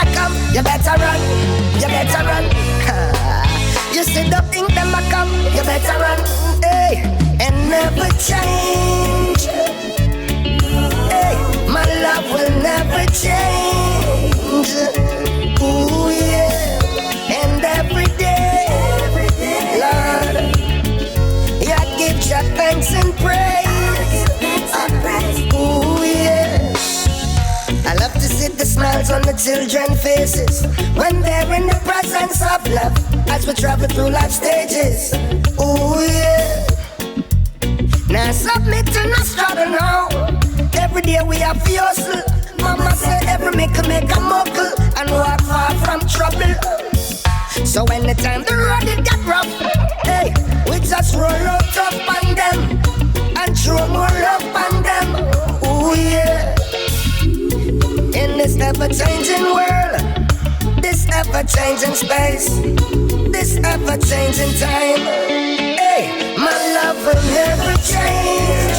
a come, you better run, you better run. You see the thing them a come, you better run, hey, and never change. Hey, my love will never change. Ooh yeah, and every day, Lord, you give your thanks and praise. Ooh yeah. I love to see the smiles on the children's faces when they're in the presence of love as we travel through life stages. Ooh yeah. Now submit to no struggle now. Every day we have to hustle. Mama said every make a muckle and walk far from trouble. So anytime the road it get rough, hey, we just roll out tough on them and throw more love on them. Ooh yeah. In this ever-changing world, this ever-changing space, this ever-changing time, hey, my love will never change.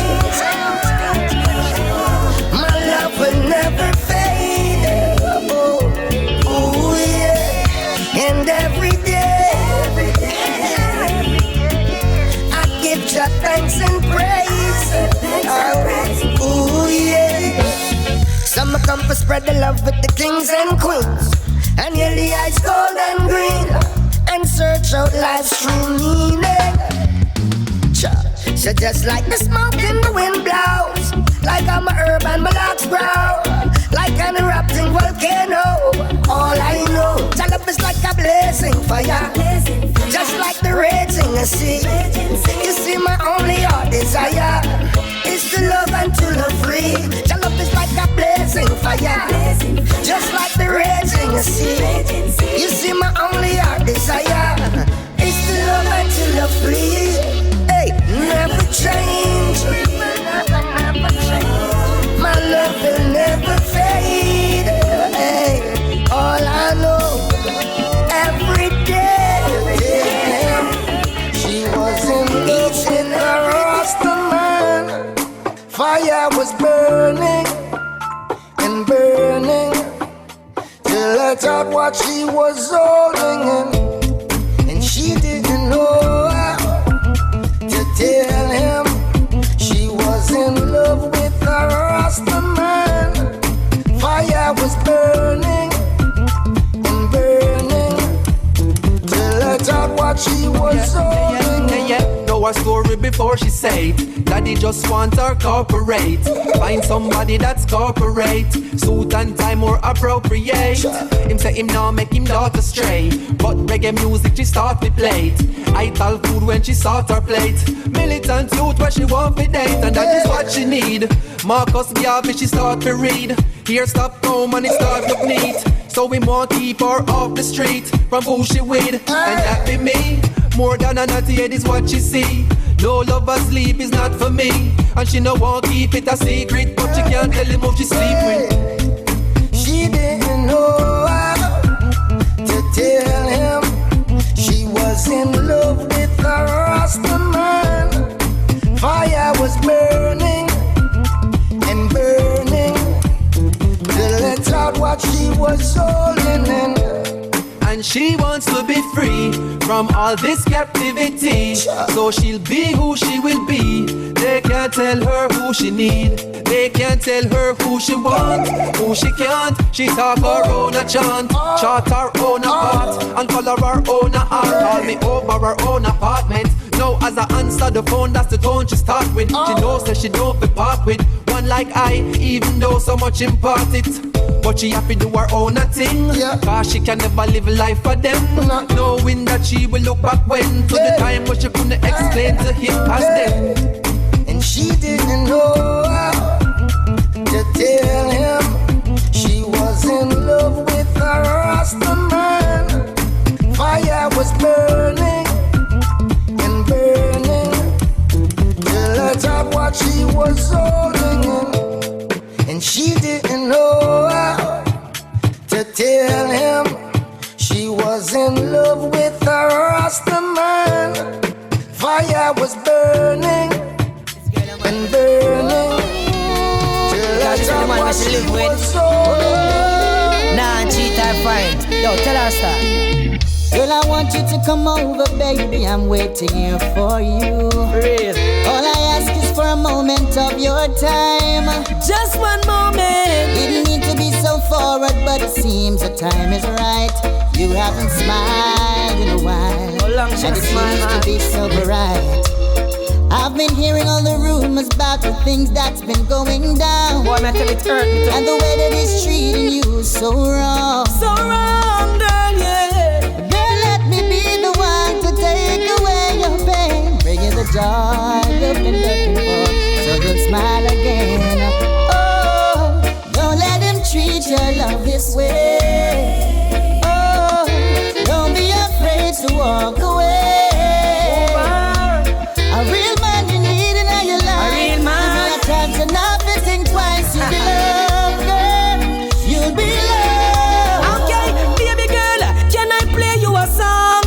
My love will never fade. Oh yeah. And every day, I give you thanks and praise. Oh yeah. Some come to spread the love with the kings and queens, and hear the eyes gold and green, and search out life's true meaning. So just like the smoke in the wind blows, like I'm a herb and my locks grow, like an erupting volcano. All I know, your love is like a blazing fire, just like the raging sea. You see my only heart desire is to love and to love free. Your love is like a blazing fire, just like the raging sea. You see my only heart desire is to love and to love free. Hey, never change. Never change. My love will never fade. Hey, all I know, every day, she was in her Rasta man. Fire was burning and burning till I thought what she was holding in, and she didn't know how to tell him she was in love with a Rasta man. Fire was burning and burning till I thought what she was holding in. Know her story before she said Daddy just want her corporate. Find somebody that's corporate, suit and tie more appropriate. Him say him now make him daughter stray, but reggae music she start to play. I tell food when she sort her plate. Militant youth where she want to date, and that is what she need. Marcus Garvey she start to read. Here stop home and it start look neat. So we want keep her off the street from who she with, and that be me. More than a naughty head is what she see. No love or sleep is not for me, and she no want keep it a secret, but she can't tell him who she sleep with. She didn't know how to tell him she was in love with a Rasta man. Fire was burning and burning till it out what she was holding in. And she wants to be free from all this captivity, so she'll be who she will be. They can't tell her who she need, they can't tell her who she want, who she can't. She talk her own a chant, chart her own a part, and color her own a art. Call me over her own apartment. Now as I answer the phone, that's the tone she start with. She knows that she don't be part with one like I, even though so much impart it. But she happy do her own a thing, cause she can never live life for them, knowing that she will look back when to the time but she couldn't explain to him past them. And she didn't know how to tell him she was in love with a Rasta man. Fire was burning and burning till I thought what she was holding in, and she didn't know how to tell him she was in love with a Rasta man. Fire was burning and burning till I thought what she was holding in. Nah, cheat her Yo, tell her start. Girl, I want you to come over, baby. I'm waiting here for you. Real. All I ask is for a moment of your time. Just one moment. Didn't need to be so forward, but it seems the time is right. You haven't smiled in a while, How long and it seems to be so bright. I've been hearing all the rumors about the things that's been going down. Boy, I tell it hurt me too. And the way that it's treating you is so wrong. So wrong, girl, yeah. Girl, let me be the one to take away your pain, bring you the joy you've been looking for, so you'll smile again. Oh, don't let him treat your love this way. Oh, don't be afraid to walk away. A real man you need in your life. A real man. Give you a chance and not to think twice. You'll be loved, girl. You'll be loved. Okay, baby girl, can I play you a song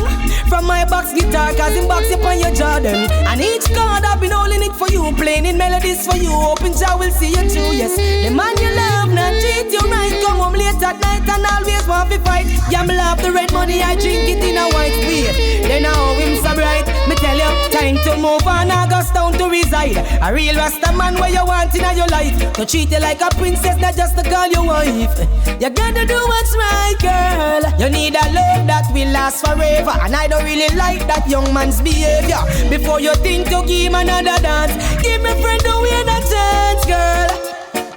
from my box guitar? Cause in box upon your Jordan. And each chord I've been holding it for you, playing in melodies for you. Hoping Jah will see you through. Yes, the man you love not treat you right. Come home late at night and always want to fight. Yeah, me love the red money, I drink it in a white beer. Then I owe him so bright. Me tell you, time to move on, August down to reside. A real Rasta man where you want in your life. To treat you like a princess, not just to call you wife. You gotta do what's right, girl. You need a love that will last forever. And I don't really like that young man's behavior. Before you think to give him another dance, give me friend the way a chance, girl.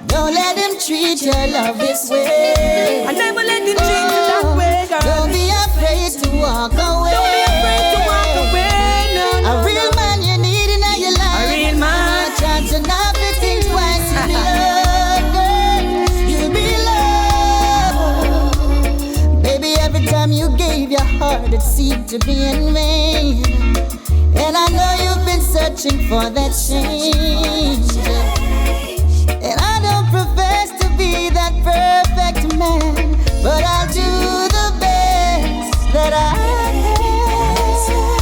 Don't let him treat your love this way. I never let him treat you that way, girl. Don't be afraid to walk away. Don't be afraid to walk away, no, no. A real man you need in your life. A real man. A chance to not be think twice. You'll be loved, girl. You'll be loved. Baby, every time you gave your heart, it seemed to be in vain. And I know you've been searching for that change. And I don't profess to be that perfect man, but I'll do the best that I can.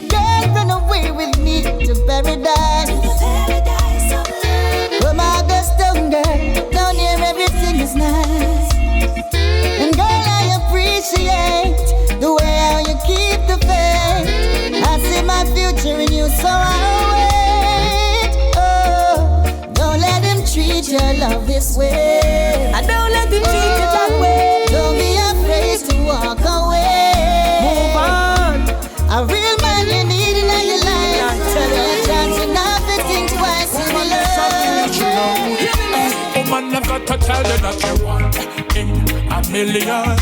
Girl, run away with me to paradise. Come August down, girl, down here everything is nice. And girl, I appreciate the way how you keep the faith. I see my future in you, so I'll wait. Treat your love this way. I don't let him treat you that way. Don't be afraid to walk away. Move on. A real man you need in your life. Tell you a chance and not to think twice. Woman, I've got to tell you that you want in a million.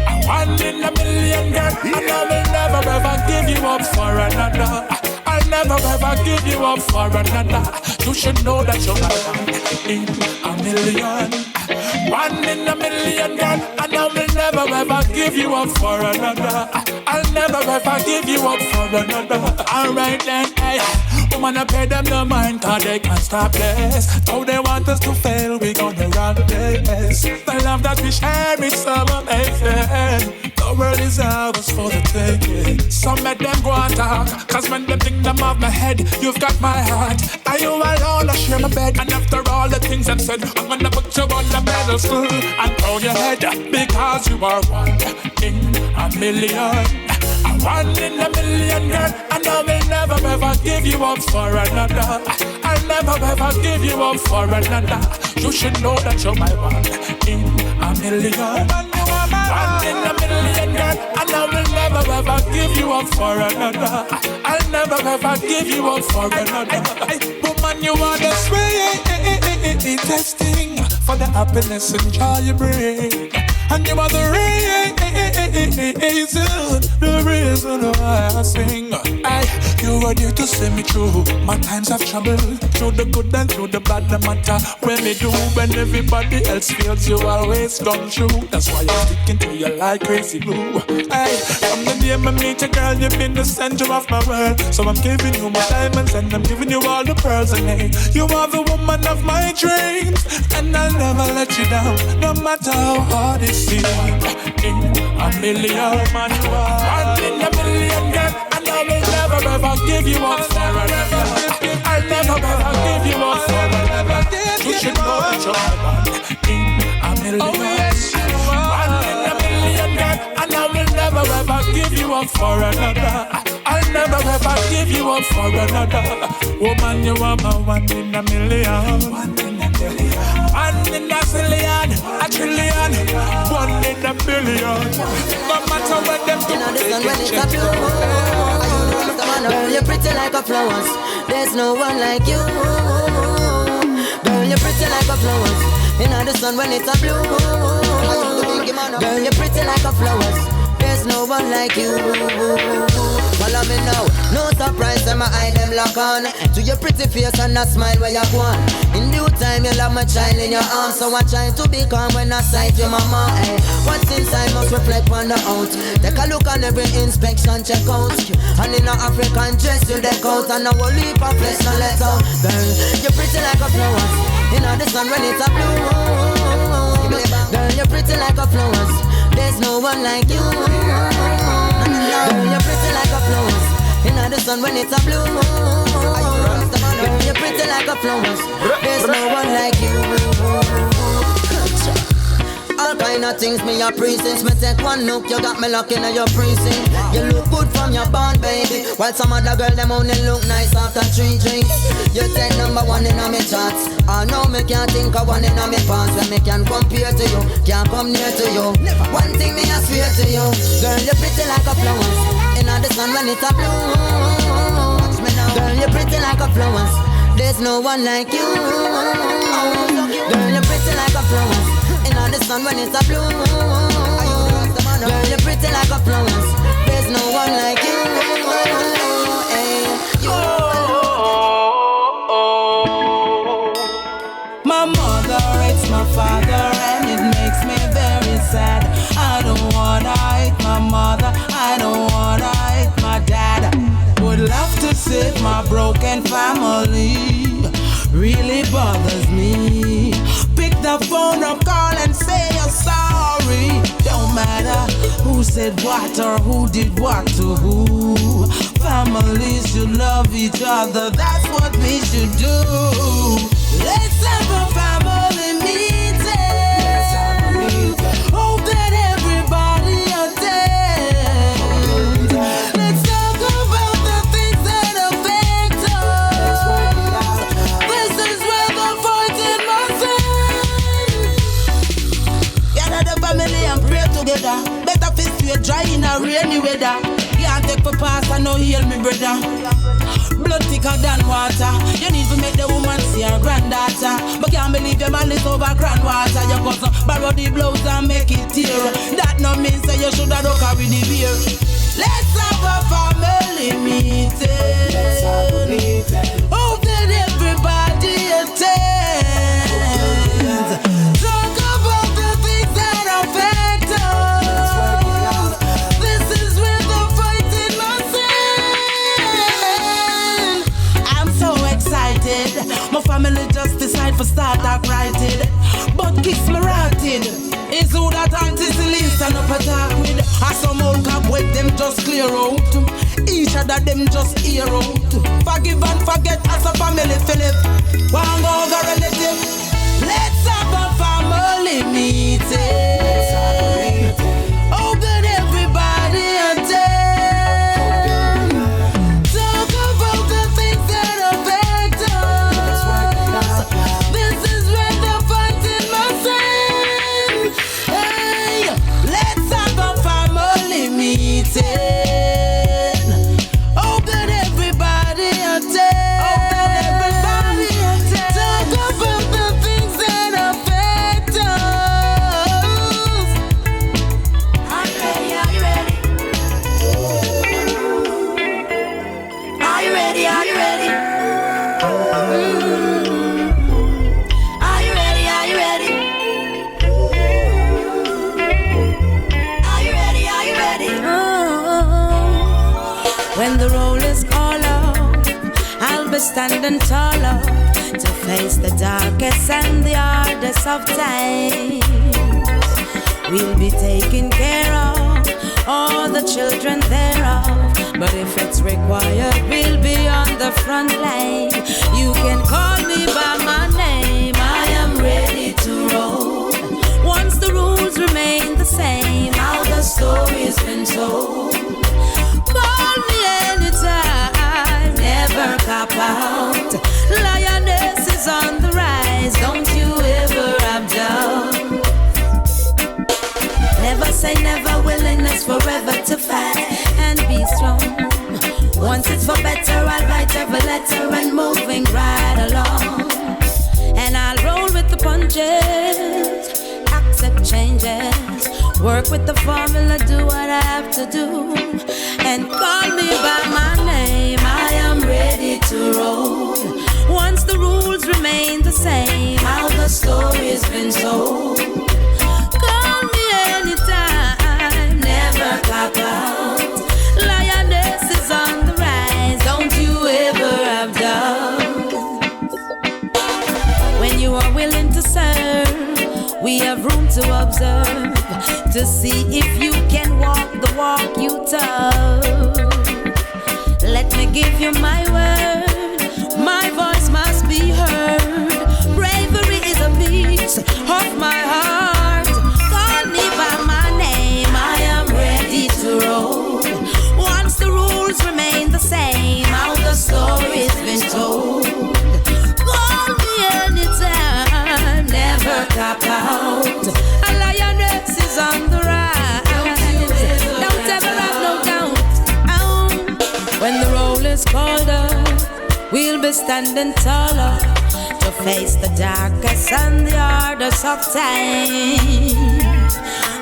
I want in a million, girl. And I will never ever give you up for another. I'll never ever give you up for another. You should know that you're my one in a million. One in a million, girl. And I will never ever give you up for another. I'll never ever give you up for another. Alright then, hey. Woman, I pay them no mind, cause they can't stop this. Though they want us to fail, we gonna run this. The love that we share is so amazing. The world is ours for the taking. Some make them go and talk, cause when they think them off my head, you've got my heart. Are you alone? I share my bed. And after all the things I've said, I'm gonna put you on the pedestal and crown your head, because you are one in a million. One in a million, girl. And I will never ever give you up for another. I'll never ever give you up for another. You should know that you're my one in a million. One in a million, girl. And I will never ever give you up for another. I'll never ever give you up for another. Woman, you are the sweet testing for the happiness and joy you bring. And you are the reason why I sing. You are there to see me through my times of trouble, through the good and through the bad, no matter when me do. When everybody else feels, you always come true. That's why I'm sticking to you like crazy glue. From the day I meet you, girl, you've been the center of my world. So I'm giving you my diamonds and I'm giving you all the pearls. And hey, you are the woman of my dreams, and I'll never let you down, no matter how hard it seems. In a million, man, you are one in a million, girl. And I will never ever give you up for another. I'll never ever give you up for another. You should know that you're one in a million. One in a million. give you up for another. I'll never ever give you up for another. Woman, you are my one in a million. One in a billion. One in a zillion, a trillion. One in a billion. No matter what them do, girl, you're pretty like a flowers. There's no one like you. Girl, you're pretty like a flowers. You know the sun when it's a blue. Girl, you're pretty like a flowers. There's no one like you. Follow me now. No surprise, my eye them lock on to your pretty face and that smile where you go on. In due time, you'll have my child in your arms. So I try to be calm when I sight your mama. Ay. What's inside must reflect on the out. Take a look on every inspection, check out. And in an African dress, you deck out. And I will leap a flesh, no let out. Girl, you're pretty like a flower. You know the sun when it's a blue. Girl, you're pretty like a flowers. There's no one like you. Girl, you're pretty like a flowers. You know the sun when it's a blue. Girl, you're pretty like a flowers. There's no one like you. All kind of things me appreciate. Since me take one look, you got me looking at your precinct. You look good from your bond, baby. While some other girl them only look nice after 3 drinks. You take number 1 in all me charts. I know me can't think of one in all me pants. When me can compare to you, can't come near to you. One thing me I swear to you, girl, you're pretty like a flowers. In the sun when it's a blue. Watch me now. Girl, you're pretty like a flowers. There's no one like you. Girl, you're pretty like a flowers. In the sun when it's a blue. Girl, you're pretty like a flowers. There's no one like you. Hey, you. My mother hates my father and it makes me very sad. I don't wanna hate my mother, I don't wanna hate my dad. Would love to save my broken family, really bothers me. Pick the phone up, call and say you're sorry. Don't matter who said what or who did what to who. Families should love each other, that's what we should do. Let's have a family meeting. Hope that everybody attends. Let's talk about the things that affect us. This is where the fighting must end. Gather the family and pray together. Better fist we dry in a rainy weather. Can't take for pass and no heal me brother. Blood thicker than water. You need to make the woman see her granddaughter. But can't believe your man is over grandwater. Your cousin borrow the blouse and make it tear. That no means that you should have carry the beer. Let's have a family meeting. Hope that everybody attends. Talk about the things that affect us. This is where the fighting must end. I'm so excited. My family just decide for start talk righted. But kicks me rotted. It's who that anti-Celine stand up attack with. As some old cobweb them just clear out. Each other them just hear out. Forgive and forget as a family Philip. One go over relative. Let's have a family meeting. Oh good everybody attend. Talk about the things that affect us. This is where the fighting must end. Hey, let's have a family meeting. Oh good everybody attend. Talk about the things that affect us. Are you ready? Are you ready? Are you ready? Are you ready? Are you ready? Are you ready? Are you ready? Are you ready? When the roll is called out, I'll be standing taller to face the darkest and the hardest of times. We'll be taking care of all the children thereof. But if it's required, we'll be on the front line. You can call me by my name, I am ready to roll. Once the rules remain the same, how the story's been told. veteran moving right along. And I'll roll with the punches, accept changes, work with the formula, do what I have to do. And call me by my name, I am ready to roll. Once the rules remain the same, how the story's been told. Call me anytime, never cop out. Lioness is on the rise, don't you ever have doubt. When you are willing to serve, we have room to observe, to see if you can walk the walk you took. Let me give you my word, my voice must be heard. Bravery is a piece of my heart. Call me by my name, I am ready to roll. Once the rules remain the same, how the story's been told. Call me anytime, never cop out. A lioness is on the rise, don't ever have no doubt. When the roll is called up, we'll be standing taller to face the darkest and the hardest of times.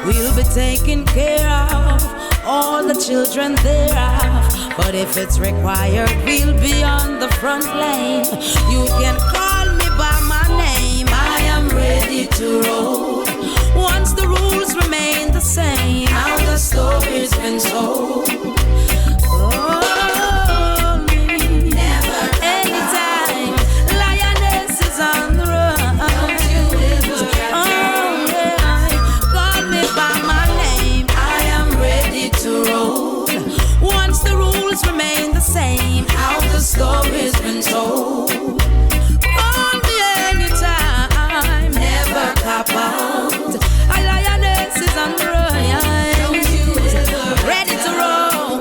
We'll be taking care of all the children thereof. But if it's required, we'll be on the front line. You can call me by my name, I am ready to roll. Once the rules remain the same, how the story's been told. Remain the same, how the story's been told. Call me anytime, never cop out. A lioness is on the rise, ready to roll.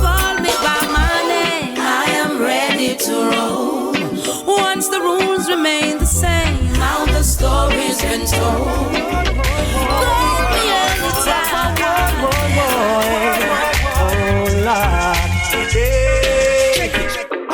Call me by my name, I am ready to roll. Once the rules remain the same, how the story's been told. Call me anytime.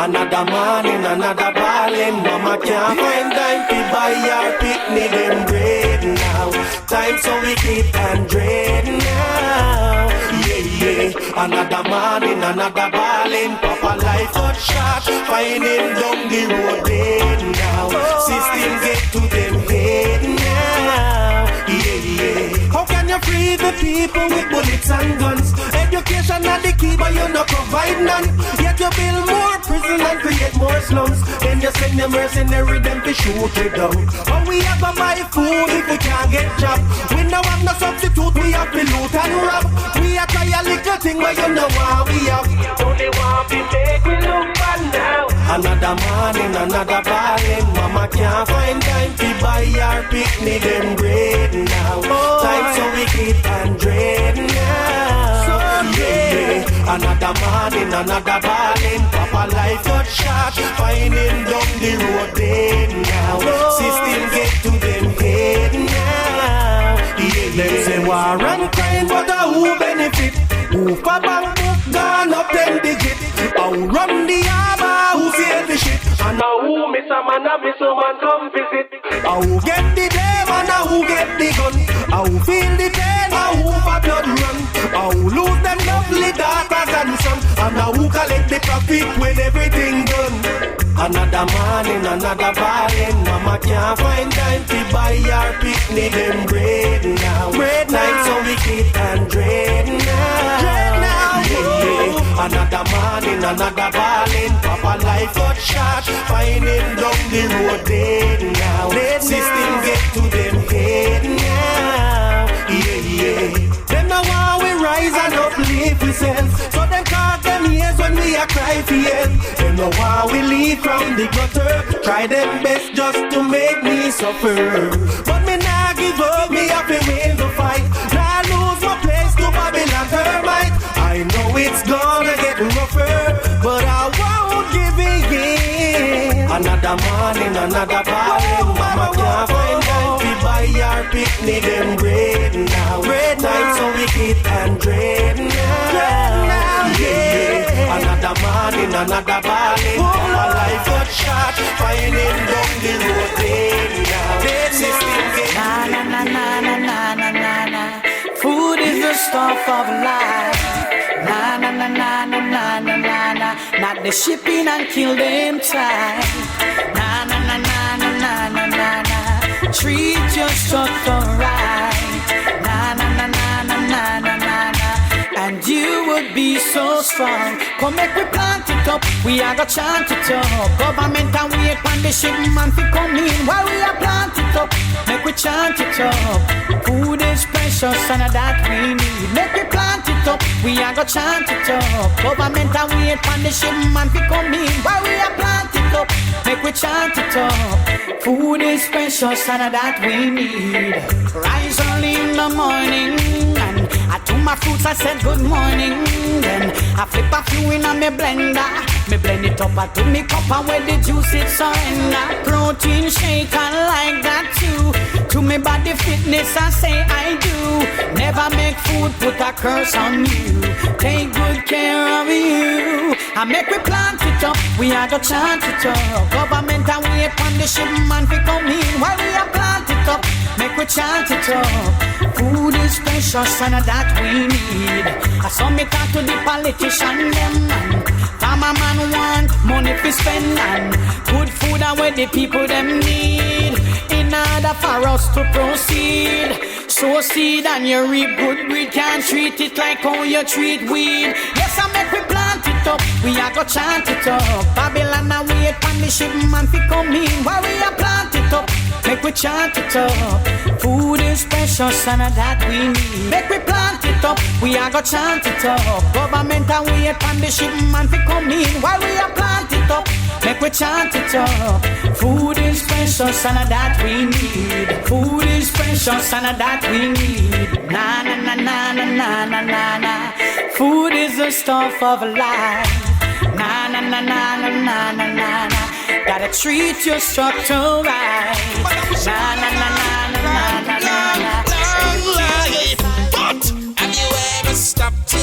Another morning, another ballin'. Mama can't find time to buy our picnic and bread now. Time so we keep and dread now. Yeah, yeah. Another morning, another ballin'. Papa life got shot, finding down the road dead now. System get to them head now. Yeah, yeah. How can you free the people with bullets and guns? Education not the key, but you not provide none. Yet you build more prison and create more slums. Then you send the mercenary them to shoot you down. But we have to buy food if we can't get job. We don't have no substitute, we have to loot and rob. We have try a little thing, but you know what we have. Only want to make we look bad now. Another morning, another ballin'. Mama can't find time to buy our picnic and bread now. Time so we keep and dread now. So yeah. Another morning, another ballin'. Papa life got shot, finding down the road dead now. System get to them head now. Yeah. Them say war and crime, but who benefit? Who for bank book gone up 10 digits? How run the harbor, who sell the shit? And now who miss a man and miss a man come visit? How who get the blame and who get the gun? How who feel the pain and who for blood run? How who lose them lovely daughters and sons? And now who collect the profit when everything done? Another morning, another ballin'. Mama can't find time to buy our picnic and bread now. Bread night so we keep and dread now. Yeah, yeah. Another morning, another ballin'. Papa life got shot, finding down the road dead now. System get to them head now. Yeah, yeah. Them now want we rise and uplift ourselves. So them call them ears when we a cry for help. Them now want we leave from the gutter. Try them best just to make me suffer. But me nah give up, me have to win the fight. Nah lose my place to Babylon termite. I know it's gonna get rougher, but I won't give in. Another morning, another ballin'. Mama can't find time to buy buy our picnic them bread now. Time so we eat and dread now. Yeah. Another morning, another balling. Our life got shot, finding down the road now. System get na na na na na na na na. Food is the stuff of life. Na na na na na na na na na. Not the shipping and kill them time. Na na na na na na na na na. Treat your structure right. Na na na na na na na na na. And you would be so strong. Come make we plant it up. We are gonna chant it up. Government and wait on the shipment fi come in while we are plant it up. Make we chant it up. Food is precious and that we need. Make we plant it up. We are gonna chant it up. Government and wait on the shipment fi come in while we are plant it up. Make we chant it up. Food is precious and that we need. Rise early in the morning and I do my fruits, I said good morning. Then I flip a few in on me blender. Me blend it up, I do me cup and where the juice it surrender. Protein shake, I like that too. To me body fitness, I say I do. Never make food put a curse on you. Take good care of you. I make we plant it up, we are gonna chant it up. Government and wait on the shipment fi come in while we are plant it up. Make we chant it up. Food is precious and that we need. I saw me talk to the politician them man. Farmer man want money to spend and good food and where the people them need. In order for us to proceed, sow seed and you reap good breed. Can't treat it like how you treat weed. Yes, I make we plant it up, we are gonna chant it up. Babylon and wait on the shipment fi come in while we are plant it up. Make we chant it up. Food is precious and that we need. Make we plant it up, we are gonna chant it up. Government and wait on the shipment fi come in while we are plant it up. Make we chant it up. Food is precious and that we need. Food is precious and that we need. Na na na na na na na na na. Food is the stuff of life. Na na na na na na na na na. Gotta treat your structure right. Na na na na na na na na. But have you ever stopped to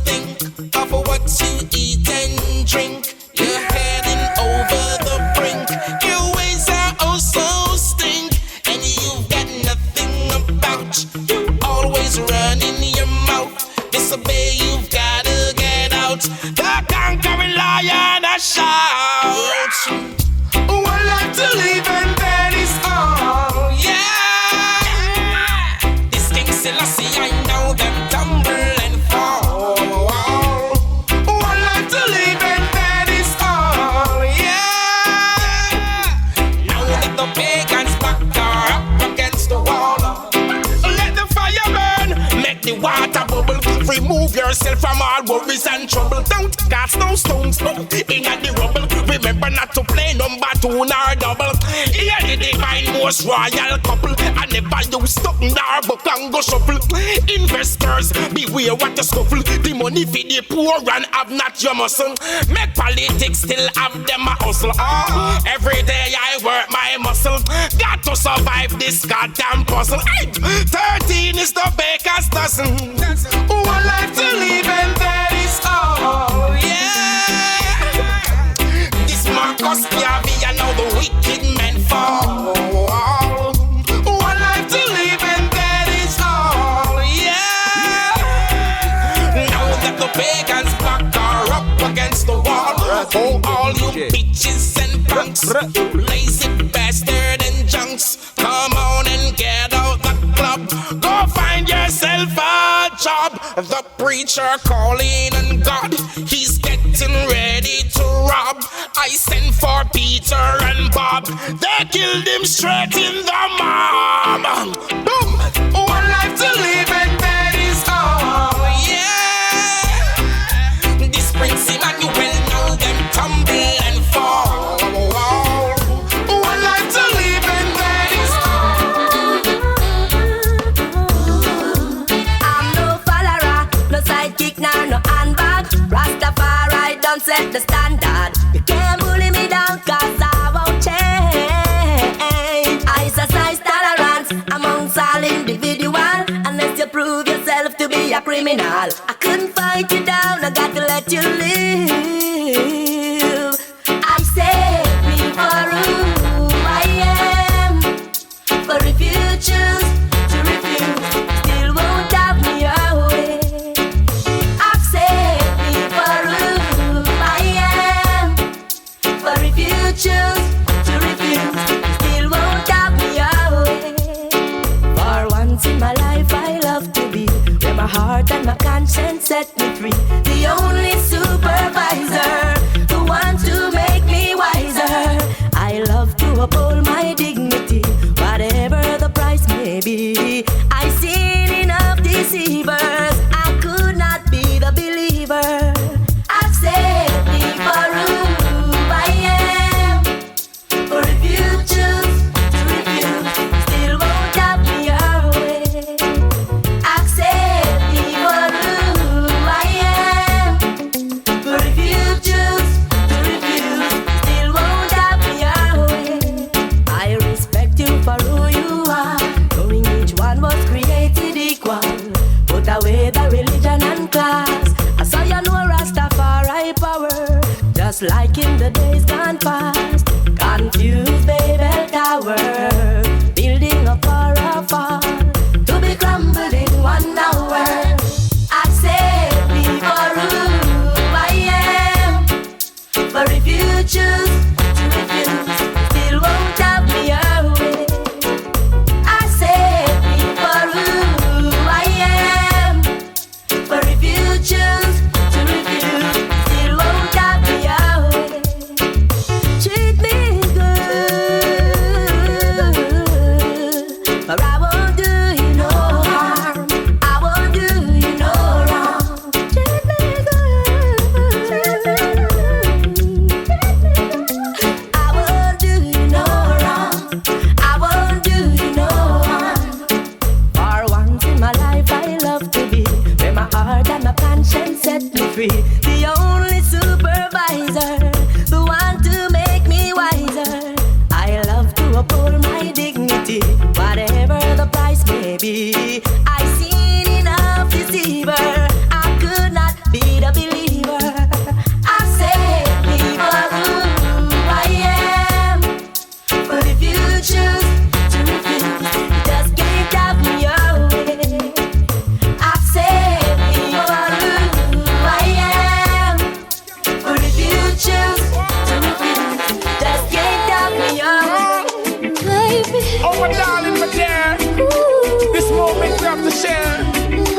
think of what you eat and drink? You're heading over the brink. Your ways are oh so stink, and you've got nothing about. You always run in your mouth. Disobey, you've gotta get out. The conquering lion has shout. One life to live and that is all. Yeah. This King Selassie, I know them tumble and fall. One life to live and that is all. Yeah. Now let the pagans back up against the wall. Let the fire burn, make the water bubble. Remove yourself from all worries and trouble. Don't cast no stones, no, in the rubble. Remember not to play number two nor double. Here the divine most royal couple. I never use stuck nor book and go shuffle. Investors, beware what you scuffle. The money for the poor and have not your muscle. Make politics still have them a hustle. Oh, every day I work my muscle. Got to survive this goddamn puzzle. 13 is the baker's dozen. One life to live and that is all. Yeah. This Marcus Garvey and now the wicked men fall. One life to live and that is all. Yeah. Now that the pagans back are up against the wall. Oh, all you bitches and punks, you lazy bastard and junks, come on and get out the club. Go find yourself a job. The preacher calling on God, he's getting ready to rob. I sent for Peter and Bob, they killed him straight in the mob. Boom! One life to live and that is all. Yeah. This Prince Emmanuel, now them tumble and fall. One life to live and that is all. I'm no follower, no sidekick, now no handbag. Rastafari don't set the standard. You can't bully me down, cause I won't change. I exercise tolerance, I'm criminal. I couldn't fight you down, I got to let you live. I said be for who I am. But if you choose to refuse, still won't have me away. I've said be for who I am. But if you choose to refuse, still won't have me away. For once in my life I love to be where my heart and my conscience set me free. The only supervisor who wants to make me wiser. I love to uphold my dignity, whatever the price may be. I've seen enough deceivers, I could not be the believer. I've said be for who I am. For if you choose to refuse, still won't have me away. I've said be for who I am. For if you choose to refuse, still won't have me away. I respect you for who you are, knowing each one was created equal. Put away the religion and class. I saw you know Rastafari power, just like in the days gone past. Confused Babel Tower, building up for a fall, to be crumbled in 1 hour. I said be for who I am. But if you choose to refuse, still won't have me away. I said be for who I am. But if you choose to refuse, still won't have me away. Treat me good, but I won't do you no harm. I won't do you no wrong. Treat me good, I won't do you no wrong. I won't do you no harm. For once in my life I love to be where my heart and my conscience set me free. The only supervisor, the one to make me wiser. I love to uphold my dignity, whatever the price may be. I've seen enough deceiver, I could not be the believer. I said be for who I am. But if you choose to refuse, you just can't have me away. I said be for who I am. But if you choose to refuse, just can't have me away. Baby, Oh, my darling, my dear, this moment we have to share.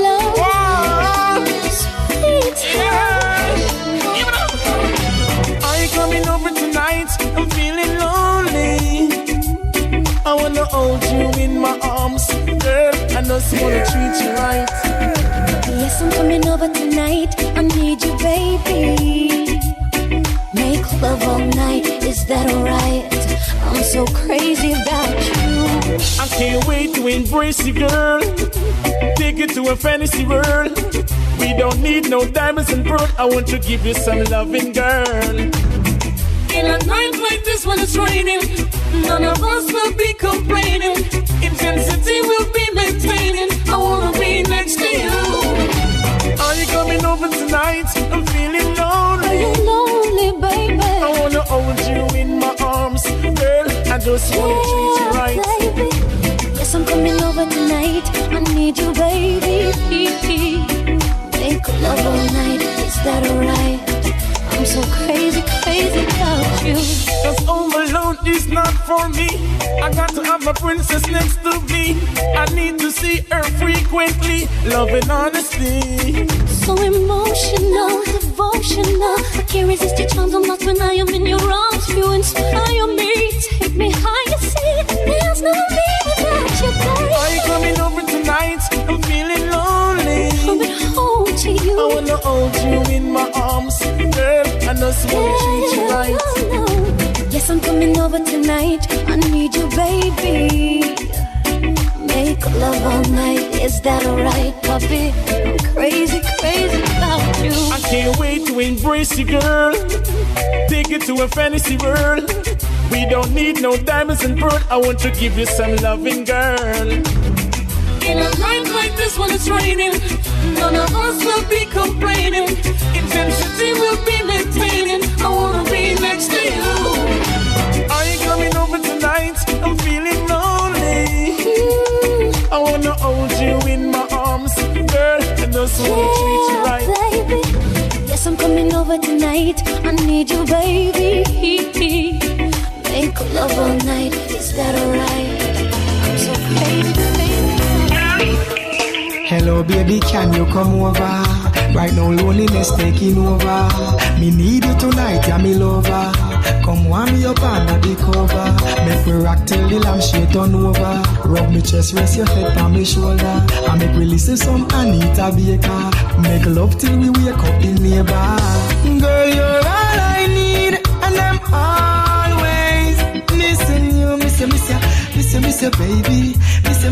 love, Whoa, sweet. yeah. Even up. Are you coming over tonight? I'm feeling lonely. I wanna hold you in my arms, girl. I just wanna treat you right. Yes, I'm coming over tonight. I need you, baby. Make love all night, is that alright? I'm so crazy about you. I can't wait to embrace you, girl. Take you to a fantasy world. We don't need no diamonds and pearl. I want to give you some loving, girl. In a night like this when it's raining, none of us will be complaining. Intensity will be maintaining. I wanna be next to you. Are you coming over tonight? I'm feeling Are lonely. you lonely, baby? I wanna hold you in my arms, girl. I just wanna treat you right. Baby. Yes, I'm coming over tonight. I need you, baby. Make love all night, is that alright? I'm so crazy, crazy about you. Cause home alone is not for me. I got to have my princess next to me. I need to see her frequently. Love and honesty. So emotional, devotional. I can't resist your charms. I'm lost when I am in your arms. You inspire me, take me higher. See, there's no me without you, baby. Are you coming over tonight? I'm feeling lonely. Coming home to you. I wanna hold you in my arms, girl. I just wanna treat you right. No. Yes, I'm coming over tonight. I need you, baby. Make love all night. Is that alright, puppy? I'm crazy, crazy about you. I can't wait to embrace you, girl. Take you to a fantasy world. We don't need no diamonds and pearl. I want to give you some loving, girl. In a night like this when it's raining, none of us will be complaining. Intensity will be maintaining. I wanna be next to you. Are you coming over tonight? I'm feeling lonely. I wanna hold you in my arms, girl, and just wanna treat you right. Baby. Yes, I'm coming over tonight. I need you, baby. Make love all night. Is that alright? I'm so crazy, baby. Hello, baby, can you come over? Right now, loneliness taking over. Me need you tonight, yeah, me lover. Come warm me up under the cover. Make me rock till the lampshade turn over. Rub me chest, rest your head on my shoulder. I make we listen some Anita Baker. Make love till we wake up the neighbor. Girl, you're all I need, and I'm always missing you, miss you, baby, miss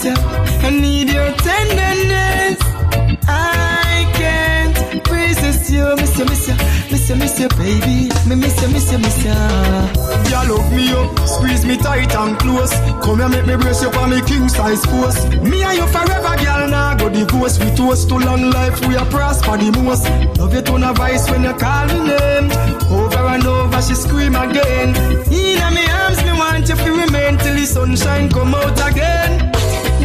you. I need your tenderness. I can't resist you, miss you, baby, me miss you. You look me up, squeeze me tight and close. Come here, make me brace you for me king size force. Me and you forever, girl, now go divorce. We toast to long life, we are prosper the most. Love you to no voice when you call me name. Over and over, she scream again. In my arms, me want you to remain till the sunshine come out again.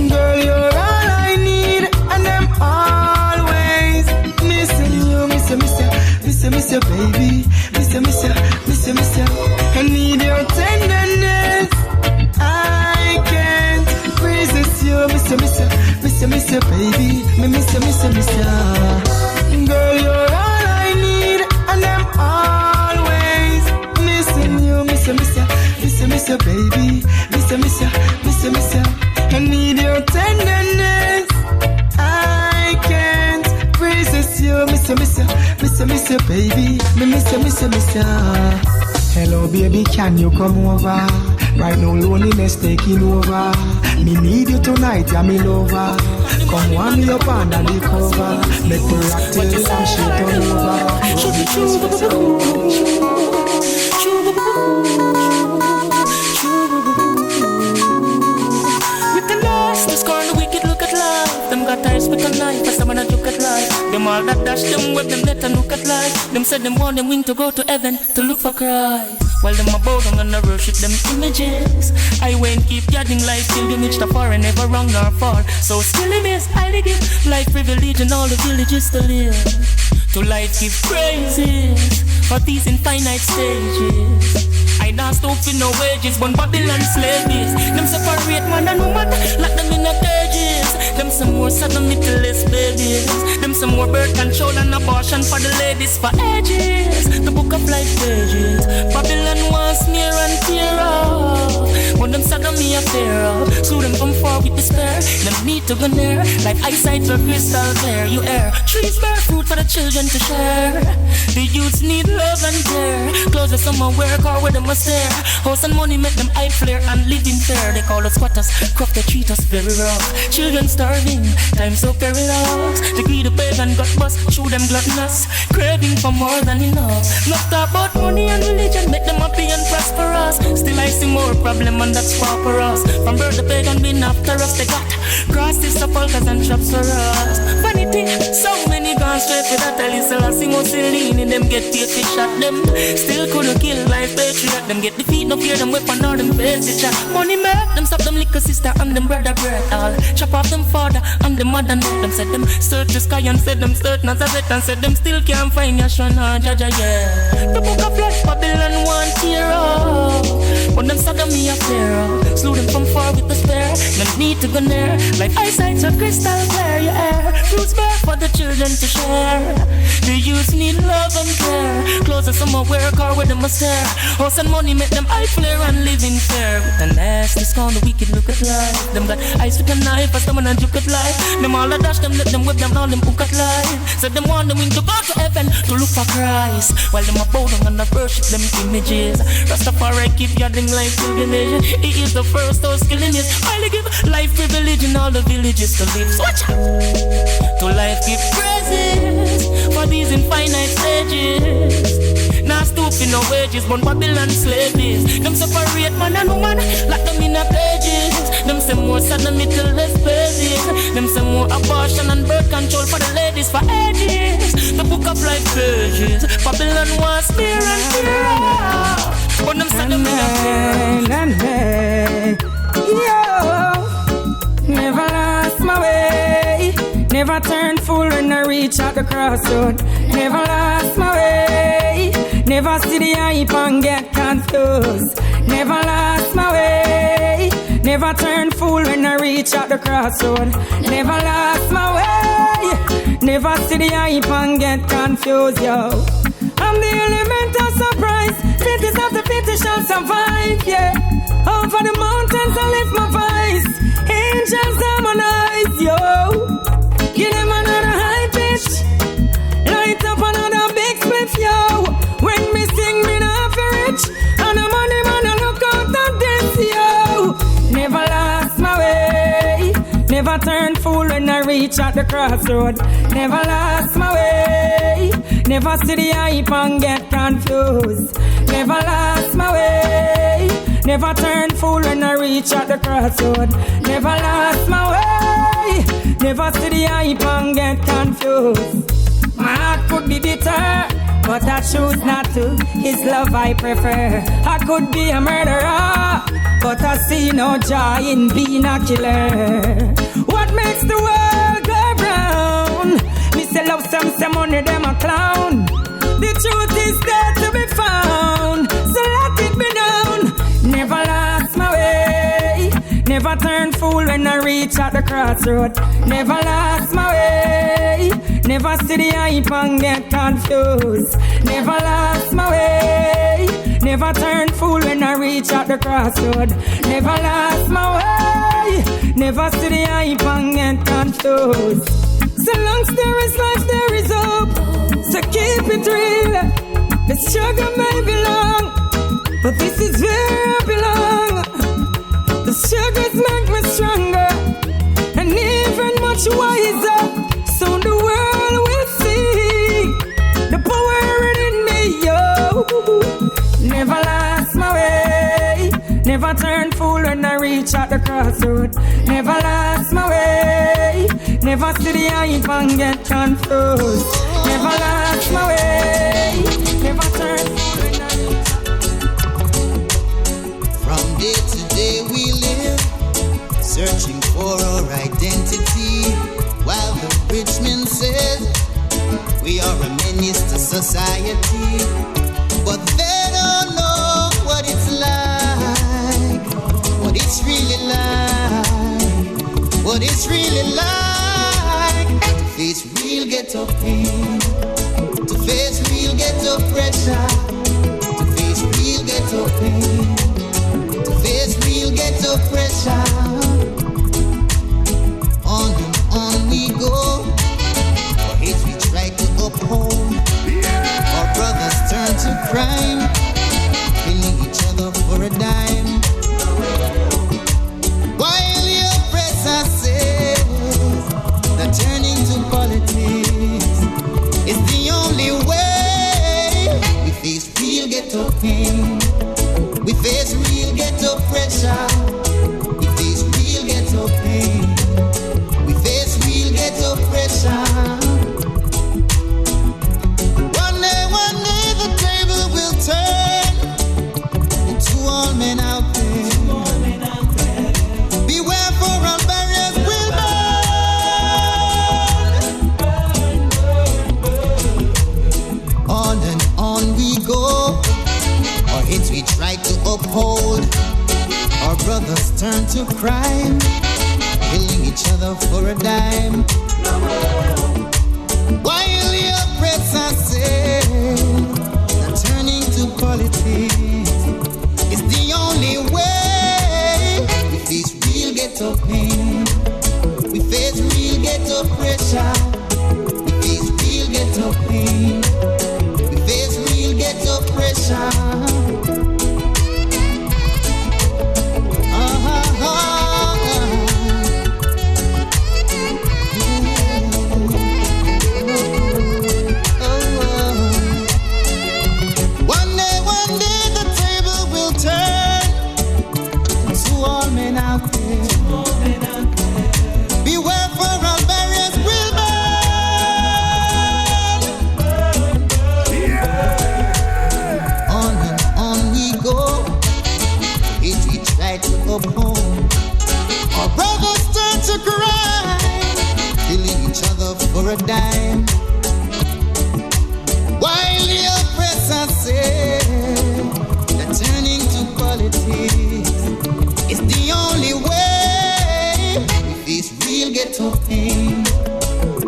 Girl, you're all I need, and I'm always missing you, miss you, baby, miss you. I need your tenderness. I can't resist you, miss you, baby, me miss you. Girl, you're all I need, and I'm always missing you, miss you, baby, miss you. I need your tenderness. I can't resist you, miss you, baby, me miss you. Hello, baby, can you come over? Right now, loneliness taking over. Me need you tonight, yeah, me lover. Come warm me up under the cover. Make me rock till the lampshade turn over. The score and the wicked look at life. Them got eyes with a knife, as someone that look at life. Them all that dash them web, them let and look at life. Them said them want them wing to go to heaven to look for Christ. While them a bow down and a worship them images. I went keep gathering life till you reach the far and never wrong nor far. So still it is, I give life privilege and all the villages to live. To life give praises for these infinite stages. I not stop for no wages, but Babylon slaves. Them separate man and woman, lock them in a cages. Them some more sodomicless babies. Them some more birth control and abortion for the ladies for ages. The book of life pages. Babylon wants smear and tear off. When them sodomy a fear of, sue them from far with despair. Them need to go near, like eyesight for crystal clear. You air, trees bear fruit for the children to share. The youths need love and care. Clothes some work or where them a stare. House and money make them eye flare and live in fear. They call us squatters, craft they treat us very rough. Children starving, time so perilous. The greedy pagan got bust, show them gluttonous. Craving for more than enough. Not talk about money and religion, make them happy and prosperous. Still I see more problem and that's far for us. From birth the pagan been after us. They got crosses, sepulchres and traps for us. Funny thing, so many gone straight for that. Tell you Selassie Mussolini, them get paid to shot them. Still couldn't kill life patriot. Them get defeat, no fear them weapon or them face the chat. Money make them stop them liquor sister and them brother bread all. Chop off them father and them mother net. Them said them search the sky and said them search Nazareth and said them still can't find Yashon or Jaja, yeah. The book of life Babylon want tear up. When them sodomy a pharaoh, slew them from far with despair. Them need to go near, like eyesight so crystal clear. Your air, fruits bear for the children to share. The youths need love and care. Clothes of summer work or where them must stare. House and money make them eye flare and live in fear. With the nasty scorn, the wicked look at life. Them got eyes with a knife, as someone and look at life. Them all a dash, them let them whip them, all them hook at life. Said them want them wing to go to heaven to look for Christ. While them a bow down and a worship them images. Rastafari keep gathering life pilgrimage. He is the first house killing it. I'll give life privilege in all the villages to live. So watch out. To life give praises for these infinite stages. Now stooping no wages, but Babylon slaves. Them separate man and woman, lock them in a pages. Them say more more sad in the middle less babies. Them say more abortion and birth control for the ladies for ages. The book of life pages. Babylon was fear and fear. But them say them never lost my way. Never turned fool when I reach out the crossroad. Never lost my way. Never see the hype and get confused. Never lost my way. Never turned fool when I reach out the crossroad. Never lost my way. Never see the hype and get confused, yo. I'm the element of surprise. Fittest of the fittest shall survive, yeah. Over the mountains I lift my voice. Angels harmonize, yo. Give them another high pitch. Light up another big split, yo. When me sing, me not for rich. And the money man, I look out at this, yo. Never lost my way. Never turned fool when I reach at the crossroad. Never lost my way. Never see the hype and get confused. Never lost my way. Never turned fool when I reach at the crossroad. Never lost my way. Never see the hype and get confused. My heart could be bitter, but I choose not to. His love I prefer. I could be a murderer, but I see no joy in being a killer. What makes the world go round? Me say love some money, them a clown. The truth is there to be found, so let it be known. Never lost my way. Never turned fool when I reach at the crossroad. Never lost my way. Never see the hype and get confused. Never lost my way. Never turned fool when I reach at the crossroad. Never lost my way. Never see the hype and get confused. So long there is life, there is hope. So keep it real. The struggle may be long, but this is where I belong. The struggles make me stronger and even much wiser. Soon the world will see the power in me, yo. Never lost my way. Never turned fool when I reach at the crossroad. Never lost my way. Never see the hype and get confused. Never lost my way. Never turned fool when I reach. From day to day we live, searching for our identity. While the rich man says we are a menace to society, but they don't know what it's like, what it's really like, what it's really like to face real ghetto pain, to face real ghetto pressure, to face real ghetto pain, to face real ghetto pressure. On and on we go, for hate we try to uphold. Our brothers turn to crime, killing each other for a dime. While the oppressor says that turning to politics is the only way. We face real ghetto pain, we face real ghetto pressure, we face real ghetto pain, we face real ghetto pressure. One day the table will turn to all men out there. Beware for our barriers will burn. On and on we go, our hits we try to uphold. Our brothers turn to crime, killing each other for a dime. While the oppressor says that turning to politics is the only way. We face real ghetto pain, we face real ghetto pressure, we face real ghetto pain, we face real ghetto pressure. Out there. try to uphold. Our brothers turn to crime, killing each other for a dime. While the oppressor said that turning to politics is the only way. We face real ghetto pain.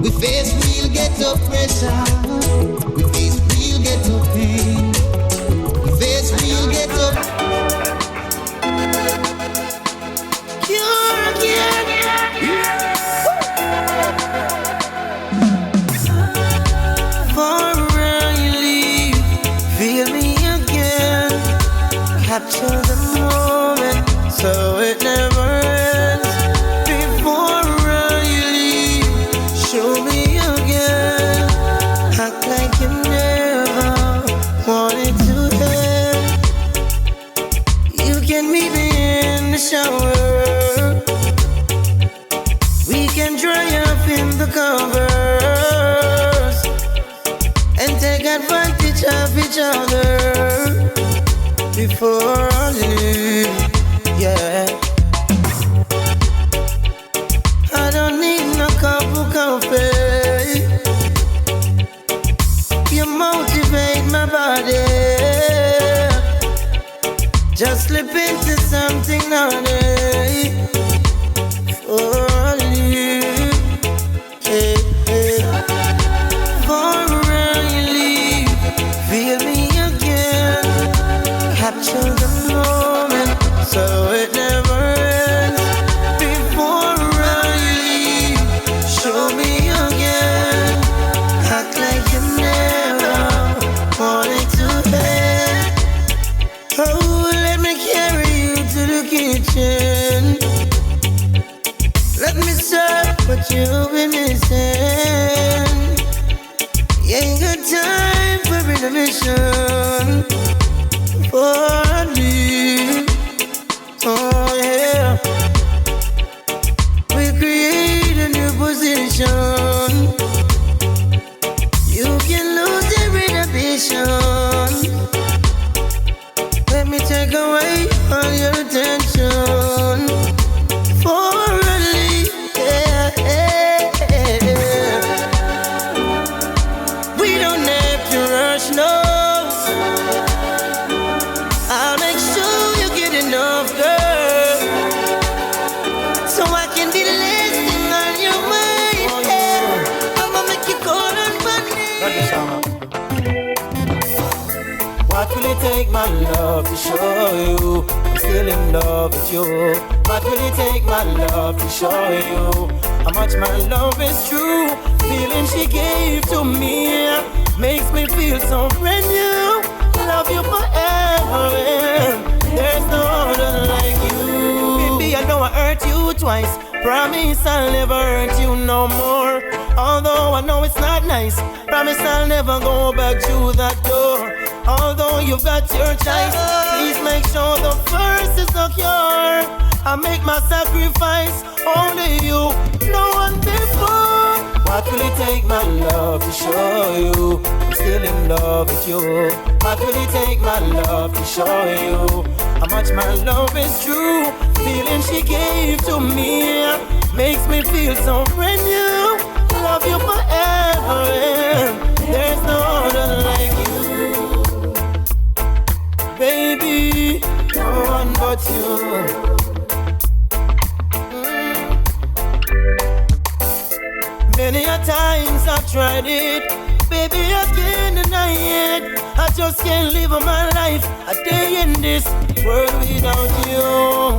We face real ghetto pressure. We face real ghetto pain. We face real ghetto. Cure again. For really feel me again. Capture the moment so it never ends. Before I leave, show me again. Act like you never wanted to end. You can meet me in the shower. We can dry up in the covers and take advantage of each other before I leave. Yeah, I don't need no cup of coffee. You motivate my body. Just slip into something naughty before I leave. Hey, hey. Before I leave, feel me again. Capture the moment so it never ends. Before I leave, show me again. Act like you never wanted to end. Oh, let me carry you to the kitchen. Let me serve what you've been missing. You ain't got time for intermission. Before I leave, oh yeah, we create a new position. You can lose your inhibition. Let me take away all your attention. Before I leave, yeah, yeah, yeah. We don't have to rush, no. I'll make sure you get enough, girl, so I can be the last thing on your mind. Yeah. I'ma make you call on my name. What will it take, my love, to show you I'm still in love with you? What will it take, my love, to show you how much my love is true? Feeling she gave to me makes me feel so brand new. Love you forever, and there's no other like you. Baby, I know I hurt you twice. Promise I'll never hurt you no more. Although I know it's not nice, promise I'll never go back through that door. Although you've got your choice, please make sure the first is secure. I make my sacrifice, only you, no one before. What will it take, my love, to show you I'm still in love with you? What will it take, my love, to show you how much my love is true? Feeling she gave to me makes me feel so brand new. Love you forever, and there's no other like you. Baby, no one but you. Many a times I've tried it, baby, I can't deny it. I just can't live my life a day in this world without you.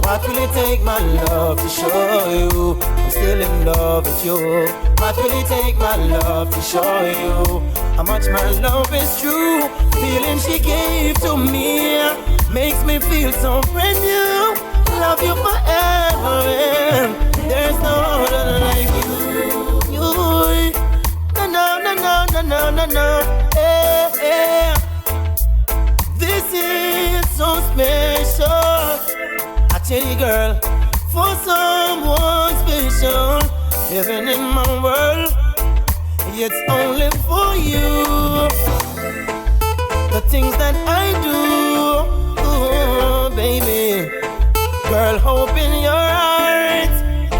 What will it take, my love, to show you I'm still in love with you? What will it take, my love, to show you how much my love is true? Feeling she gave to me makes me feel so brand new. Love you forever, and there's no other like you. No, yeah. This is so special. I tell you, girl, for someone special, living in my world, it's only for you. The things that I do, ooh, baby, Girl, open your heart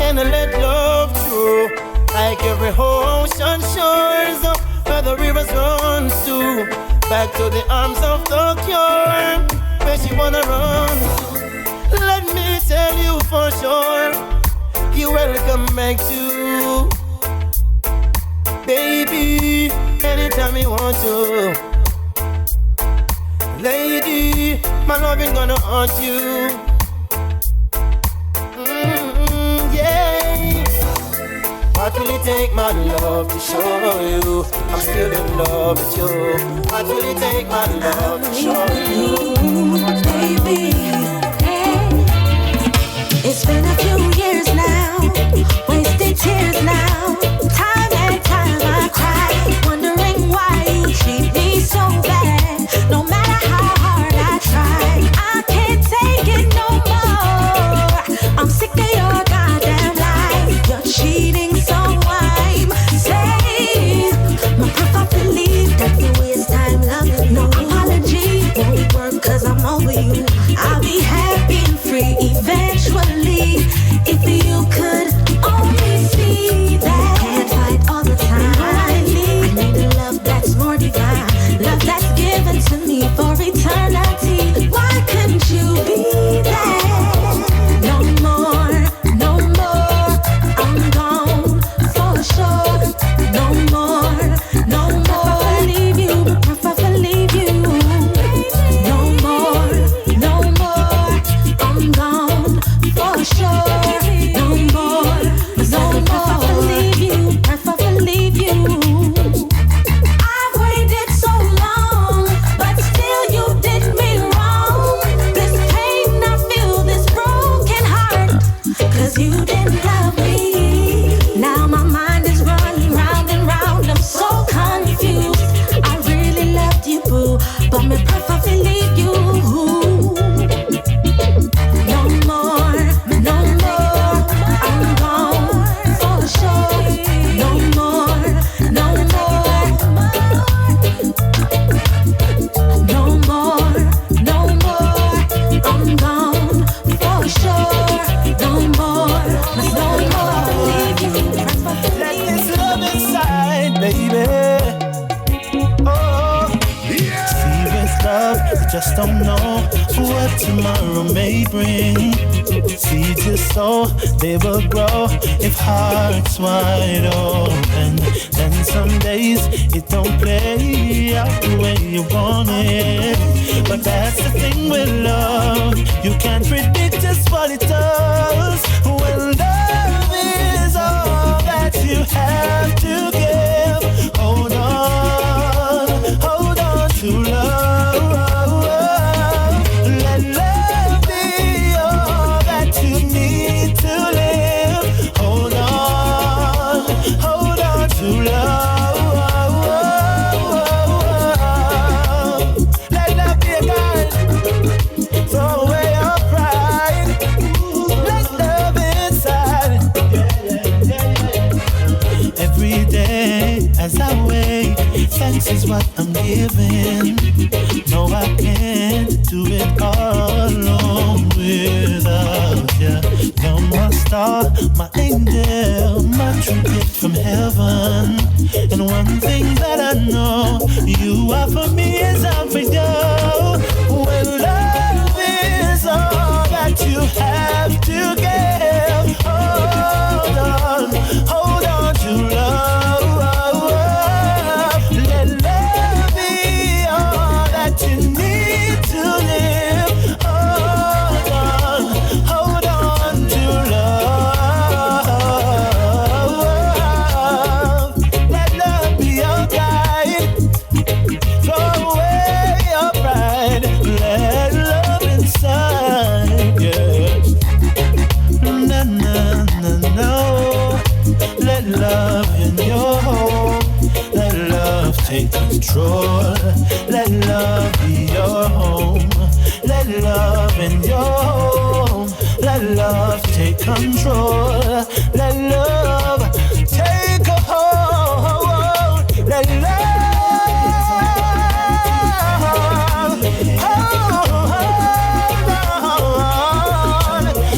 and let love through. Like every ocean shores where the rivers run to. Back to the arms of the cure where she wanna run. Let me tell you for sure, you're welcome back to. Baby, anytime you want to. Lady, my loving gonna haunt you. Yeah. What will it take, my love, to show you I'm still in love with you? What will it take, my love, to show you? Baby, it's been a few years now, wasted tears now. Time and time I cry, wondering why you treat me so bad. No matter how hard I try, I can't take it no more. I'm sick of your goddamn lies. You're cheating, so I'm saying my proof I believe that you waste time loving. No apology won't work 'cause I'm over you. I'll be happy and free eventually if you could only see that. Can't fight all the time. I need a love that's more divine, love that's given to me for eternity. Why couldn't you be there? No more, no more. I'm gone for sure. No more, no more. I leave you, prefer to leave you. No more, no more. I'm gone for sure. No more, no more. I leave you, prefer to leave you. I've waited so long, but still you did me wrong. This pain I feel, this broken heart, 'cause you didn't love me. Now my mind is running round and round. I'm so confused. I really loved you, boo, but me prefer to leave you. No more, no more. I'm gone for sure. No more, no more. No more, no more. I'm gone for sure. No more, no more. Leave you, prefer to Let leave this love inside, baby. Oh, serious love, you just don't know what tomorrow may bring. Seeds you sow, they will grow if hearts wide open. Then some days it don't play out the way you want it. But that's the thing with love, you can't predict just what it does. When love is all that you have to give, hold on to love. Let love be all that you need to live. Hold on to love. Let love be a guide. Throw away your pride. Let love inside. Every day as I wake, thanks is what I'm giving. No, I can't do it all alone without you. You're my star, my angel, my true gift from heaven. And one thing that I know, you are for me as I'm for you. When love is all that you have to give, hold on to love. Let love be all that you need to live. Hold on to love. Let love be your guide. Throw away your pride. Let love inside, yeah. Na na na no. Let love in your home. Let love take control. Let love be your home. Let love in your home. Let love take control. Let love take a hold. Let love hold on.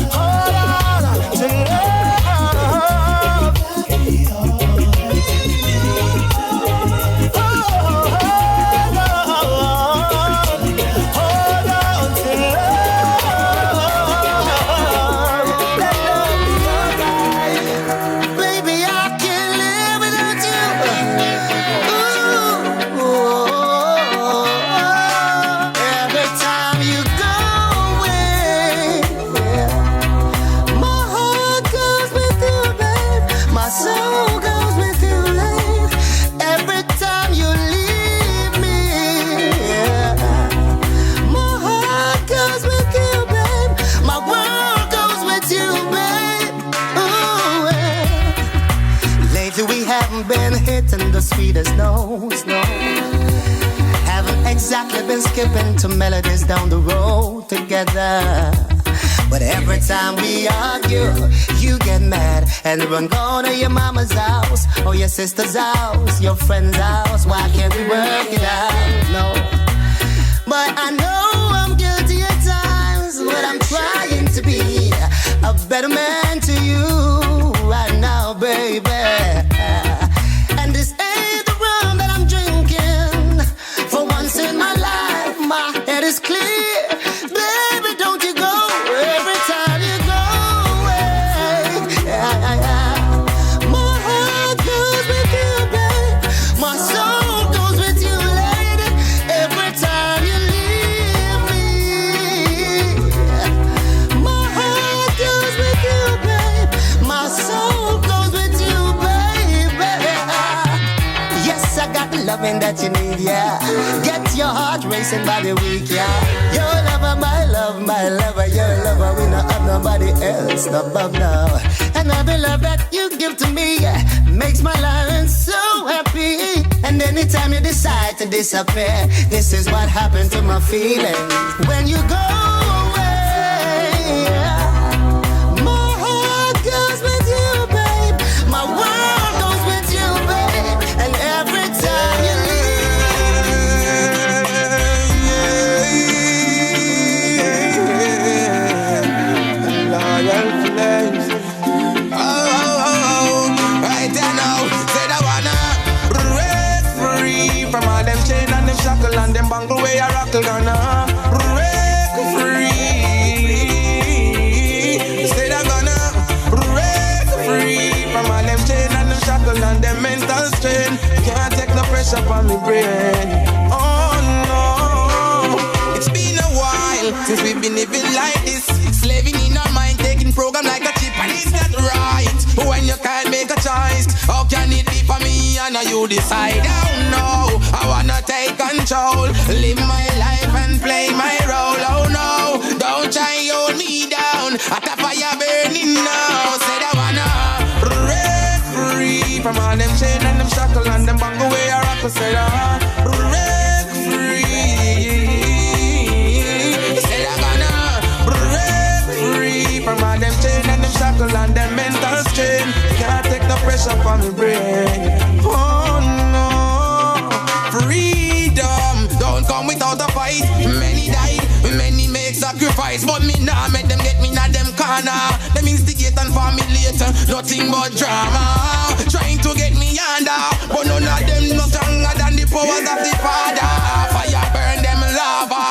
the sweetest notes, no. Haven't exactly been skipping to melodies down the road together. But every time we argue, you get mad and run go to your mama's house or your sister's house, your friend's house. Why can't we work it out? No. But I know I'm guilty at times, but I'm trying to be a better man to you right now, baby. And this ain't the rum that I'm drinking. For once in my life, my head is clear. Baby, don't you go every time you go away. My heart goes with you, babe. My soul goes with you, lady. Every time you leave me. My heart goes with you, babe. My soul goes with you, baby. Yes, I got the loving that you need, yeah. Get your heart racing by the week, yeah. Your lover, my love, my lover, your lover. We not have nobody else above now. And all the love that you give to me makes my life so happy. And anytime you decide to disappear, this is what happened to my feelings. When you go away, my heart goes with you, babe. My world goes with you, babe. And every time you loyal flames. Right now, said I wanna break free from all them chain and them shackle and them bangle way I rockle gonna break free. Said I gonna break free from all them chain and them shackle and them mental strain. Can't take no pressure from me brain. Oh no, it's been a while since we've been living like this, slaving in our mind, taking program like a chip, and it's not right. When you can't make a choice, how can it be for me and you decide? Oh no, I wanna take control, live my life and play my role. Oh no, don't try hold me down, at the fire burning now. Said I wanna break free from all them chain and them shackle and them bangle way I rock. Said I break free. Said I gonna break free from all them chain and them shackle and them mental strain. Can't take no pressure from me brain. Oh no, freedom don't come without a fight. Many died, many make sacrifice, but me nah make them get me na them corner. Them instigate and formulate nothing but drama, trying to get me under, but none of them no stronger than the powers of the Father. Fire burn them lava.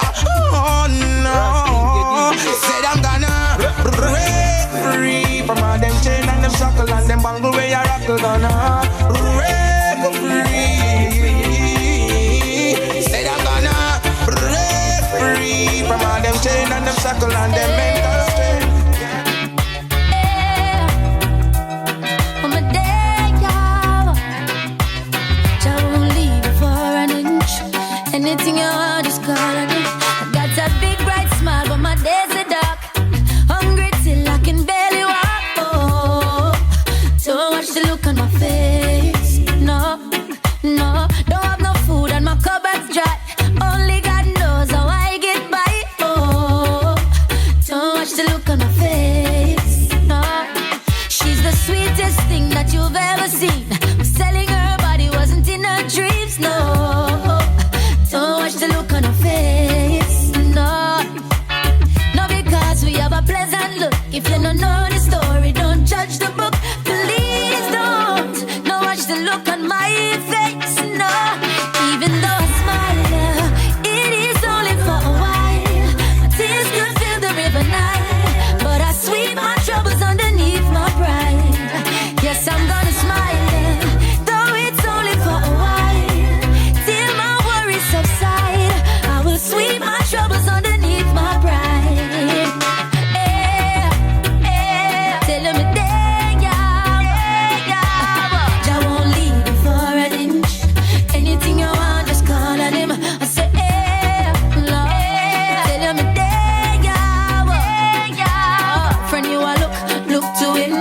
Oh no, said I'm gonna break free from all them chain and them shackle and them bangle way I rockle. Gonna break free. Said I'm gonna break free from all them chain and them shackle and them mental strain. On my day job, I won't leave you for an inch. Anything you want, just call on it. I got a big bright smile, but my days are dark. Hungry till I can barely walk. Oh, don't watch the look on my face. No, no, don't have no food and my cupboard's dry. Only God knows how I get by. Oh, don't watch the look on my face. No, she's the sweetest thing that you've ever seen. Selling her body wasn't in her dreams. No, don't watch the look on her face. No, no, because we have a pleasant look. If you don't know the story, don't judge the book. Please don't. No, watch the look on my face. No, even though I smile, it is only for a while. My tears could fill the river Nile, but I sweep my troubles underneath my pride. Yes, I'm gonna smile, though it's only for a while. Till my worries subside, I will sweep my troubles underneath my pride. Tell them it there, Jah won't leave you for an inch. Anything you want, just call on him. I say, Lord, tell him it there, friend, you are look to him.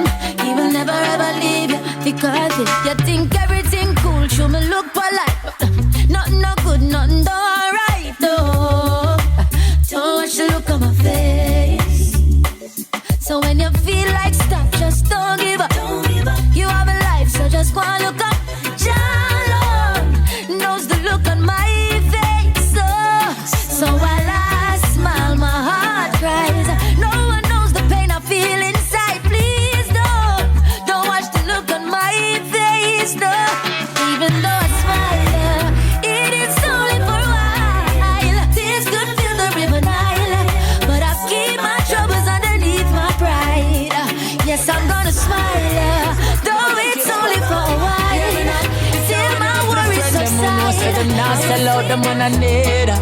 He will never ever leave you, because if you think everything cool, Show me look polite, but nothing no good, nothing done right, though. Don't watch the look on my face. So when you feel like stop, just don't give up. You have a life, so just go and look up. Jah Lord knows the look on my face. So while I smile, my heart cries. No one knows the pain I feel inside. Please don't watch the look on my face. No, even though I smile, it is only for a while. Tears could fill the river Nile, but I keep my troubles underneath my pride. Yes, I'm gonna smile, though it's only for a while. Till my worries subside. Say them now sell out them when I need her.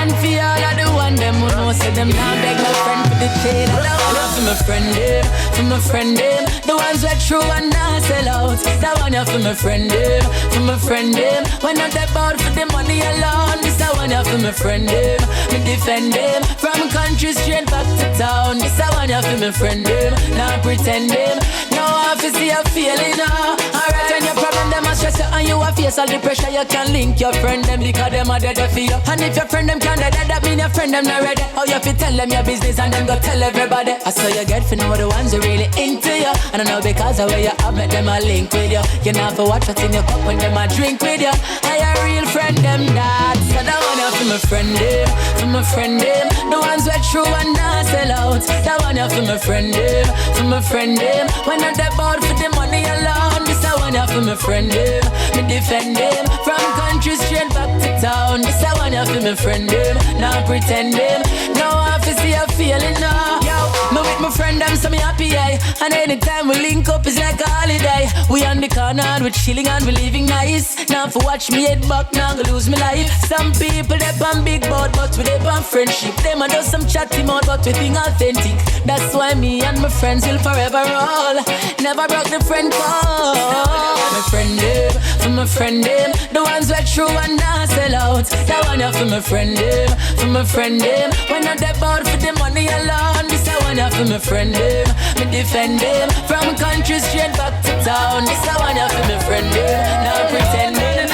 And for all of the one them who know say them now beg no friend for the trade. I don't want for my friend them, for my friend them. The ones that true and not sell out. That one ya for my friend them, for my friend them. When not that bout for the money alone. This I want ya for my friend them. Me defend them from country straight back to town. This I want ya for my friend them. Not pretend them. No office you feeling now. Alright, when your problem them a stress you and you a face all the pressure. You can link your friend them because them are dead for you. And if your friend them can't dead, that mean your friend them not ready. How you fi tell them your business and then go tell everybody. I saw you get for know the ones who really into you. And I know because of where you have met them a link with you. You not for watch what's in your cup when them a drink with you. I a real friend them that. So that one you for my friend them, for my friend them. The ones who true and not sell out. That one you for my friend them, for my friend them. When not that bout for the money alone. This a one you for my friend them. Me defend them from country straight back to town. This a one you for my friend them. Not pretend them. No office you feeling now. Yo, me with my friend them so me happy aye. And anytime we link up it's like a holiday. We on the corner and we chilling and we living nice. Now for watch me head back now go lose me life. Some people they on big boat but we they on friendship. Them a do some chatty mouth but we think authentic. That's why me and my friends will forever roll. Never broke the friend call. My friend them, for my friend them. The ones who are true and not sell out. That one you for my friend them, for my friend them. When not that bout for the money alone. This I want you for my friend them. Me defend them from country straight back to town. This I want you for my friend them. Not pretend them.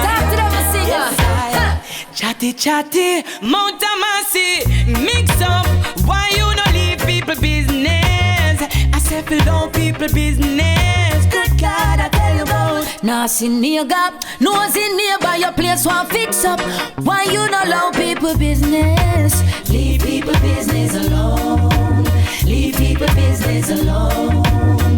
Talk to them and sing it. Chatty chatty, Mount Amasi, mix up. Why you no leave people business? I said fill down people business. Good God, I tell you about. Nah, see near gap, nose in nearby your place one fix up. Why you no allow people business? Leave people business alone. Leave people business alone.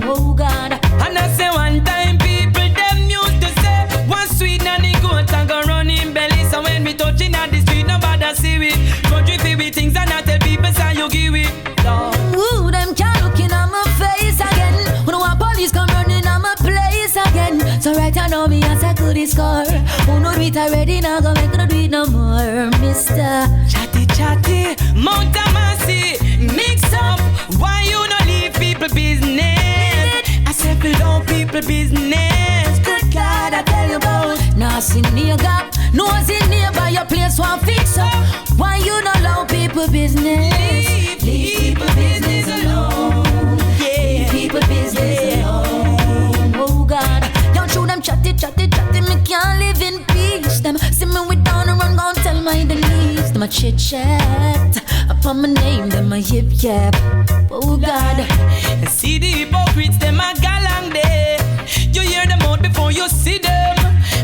Oh God. And I say one time people them used to say one sweet nanny goat and go run in belly. So when we touching on the street nobody see we. Country feel with things and I tell people say you give it. Ooh, them can't look in on my face again. When the police come running on my place again. So right now me as I could score. Who know it already now go make no do it no more, Mister. Chatty chatty, Mount Amasi, mix up. Why you no leave people business? I said fill down people business. Good God, I tell you about. Now see near gap, nose in nearby your place one fix up. Why you no allow people business? Leave people business alone. Leave people business alone. Oh God, don't show them chatty, me can't live in peace. Them see me with down and run, gon' tell my Denise. Them a chit chat, upon my name, them a yip yap. Oh God, see the hypocrites, them a galang day. You hear them out before you see them.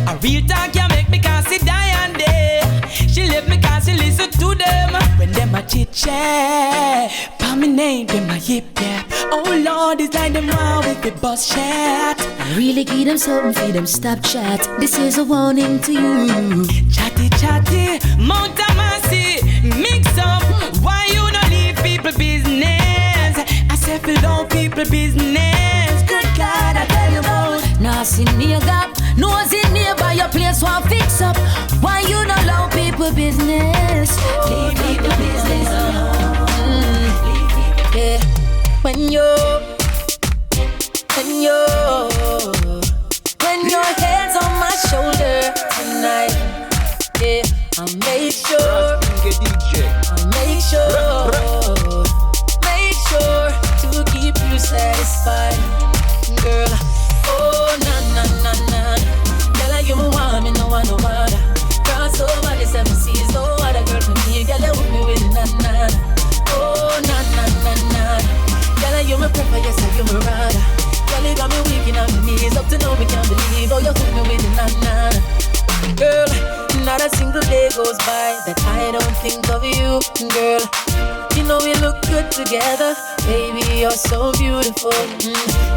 A real talk can make me cause she die and day. She left me cause she listen to them. When them a chit chat, by my name, them a yip yap. Oh Lord, it's like them wow with the bus chat. I really give them something for them stop chat. This is a warning to you. Chatty chatty, Mount Amasi, mix up. Why you no leave people business? I said fill down people business. Good God, I tell you about. Now see near gap, nose in nearby your place one fix up. Why you no allow people business? Leave people business alone. Yeah. When your head's on my shoulder tonight, yeah, I'll make sure to keep you satisfied, girl. Oh na na na na. you my rider. Girl, you got me weak on my knees. Up to now, we can't believe how you hook me with the na-na. Girl, not a single day goes by that I don't think of you, girl. You know we look good together, baby, you're so beautiful.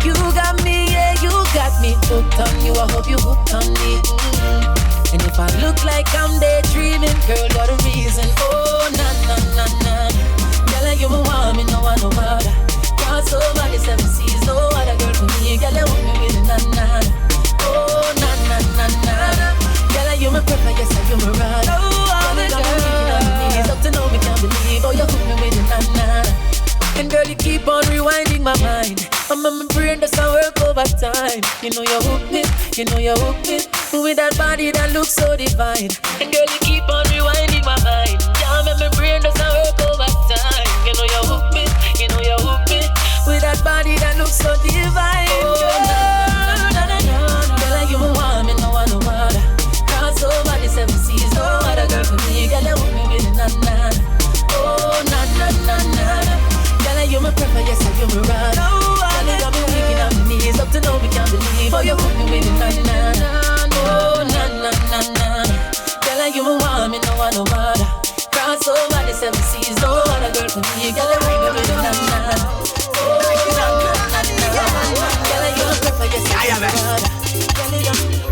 You got me, yeah, you got me hooked on you. I hope you hooked on me. And if I look like I'm daydreaming, girl, you're the reason. Oh, na-na-na-na. Girl, you my want me, no one, no other. Cross over the 7 seas, no other girl for me. Girl, you want me with a na-na. Oh, na-na-na-na. Girl, you my prefer, yes, you my ride. Girl, you got me weak on my knees. Up to now, me can't believe how you hook me with a na-na. And girl, you keep on rewinding my mind. I'm on my brain, that's how work over time. You know you hook me, you know you hook me. With that body that looks so divine. And girl, you keep on rewinding my mind. Yeah, I'm on my brain, that's how work over time. You know you hook me, you know you hook me. With that body that looks so divine. Oh, girl, you my want me, no one, no other. Cross over the 7 seas, no other girl for me. Girl, you hook me with a na-na. Oh, na-na-na-na. You my prefer, yes, you my ride. Girl, you got me weak on my knees. Up to now, we can't believe how you hook me with it, na-na. Oh, na-na-na-na. Girl, you my want me, no one, no other. Cross over the 7 seas, no other girl for me. Girl, you hook me with it, na-na. Oh, na-na-na-na. Girl, you my prefer, yes, you my ride.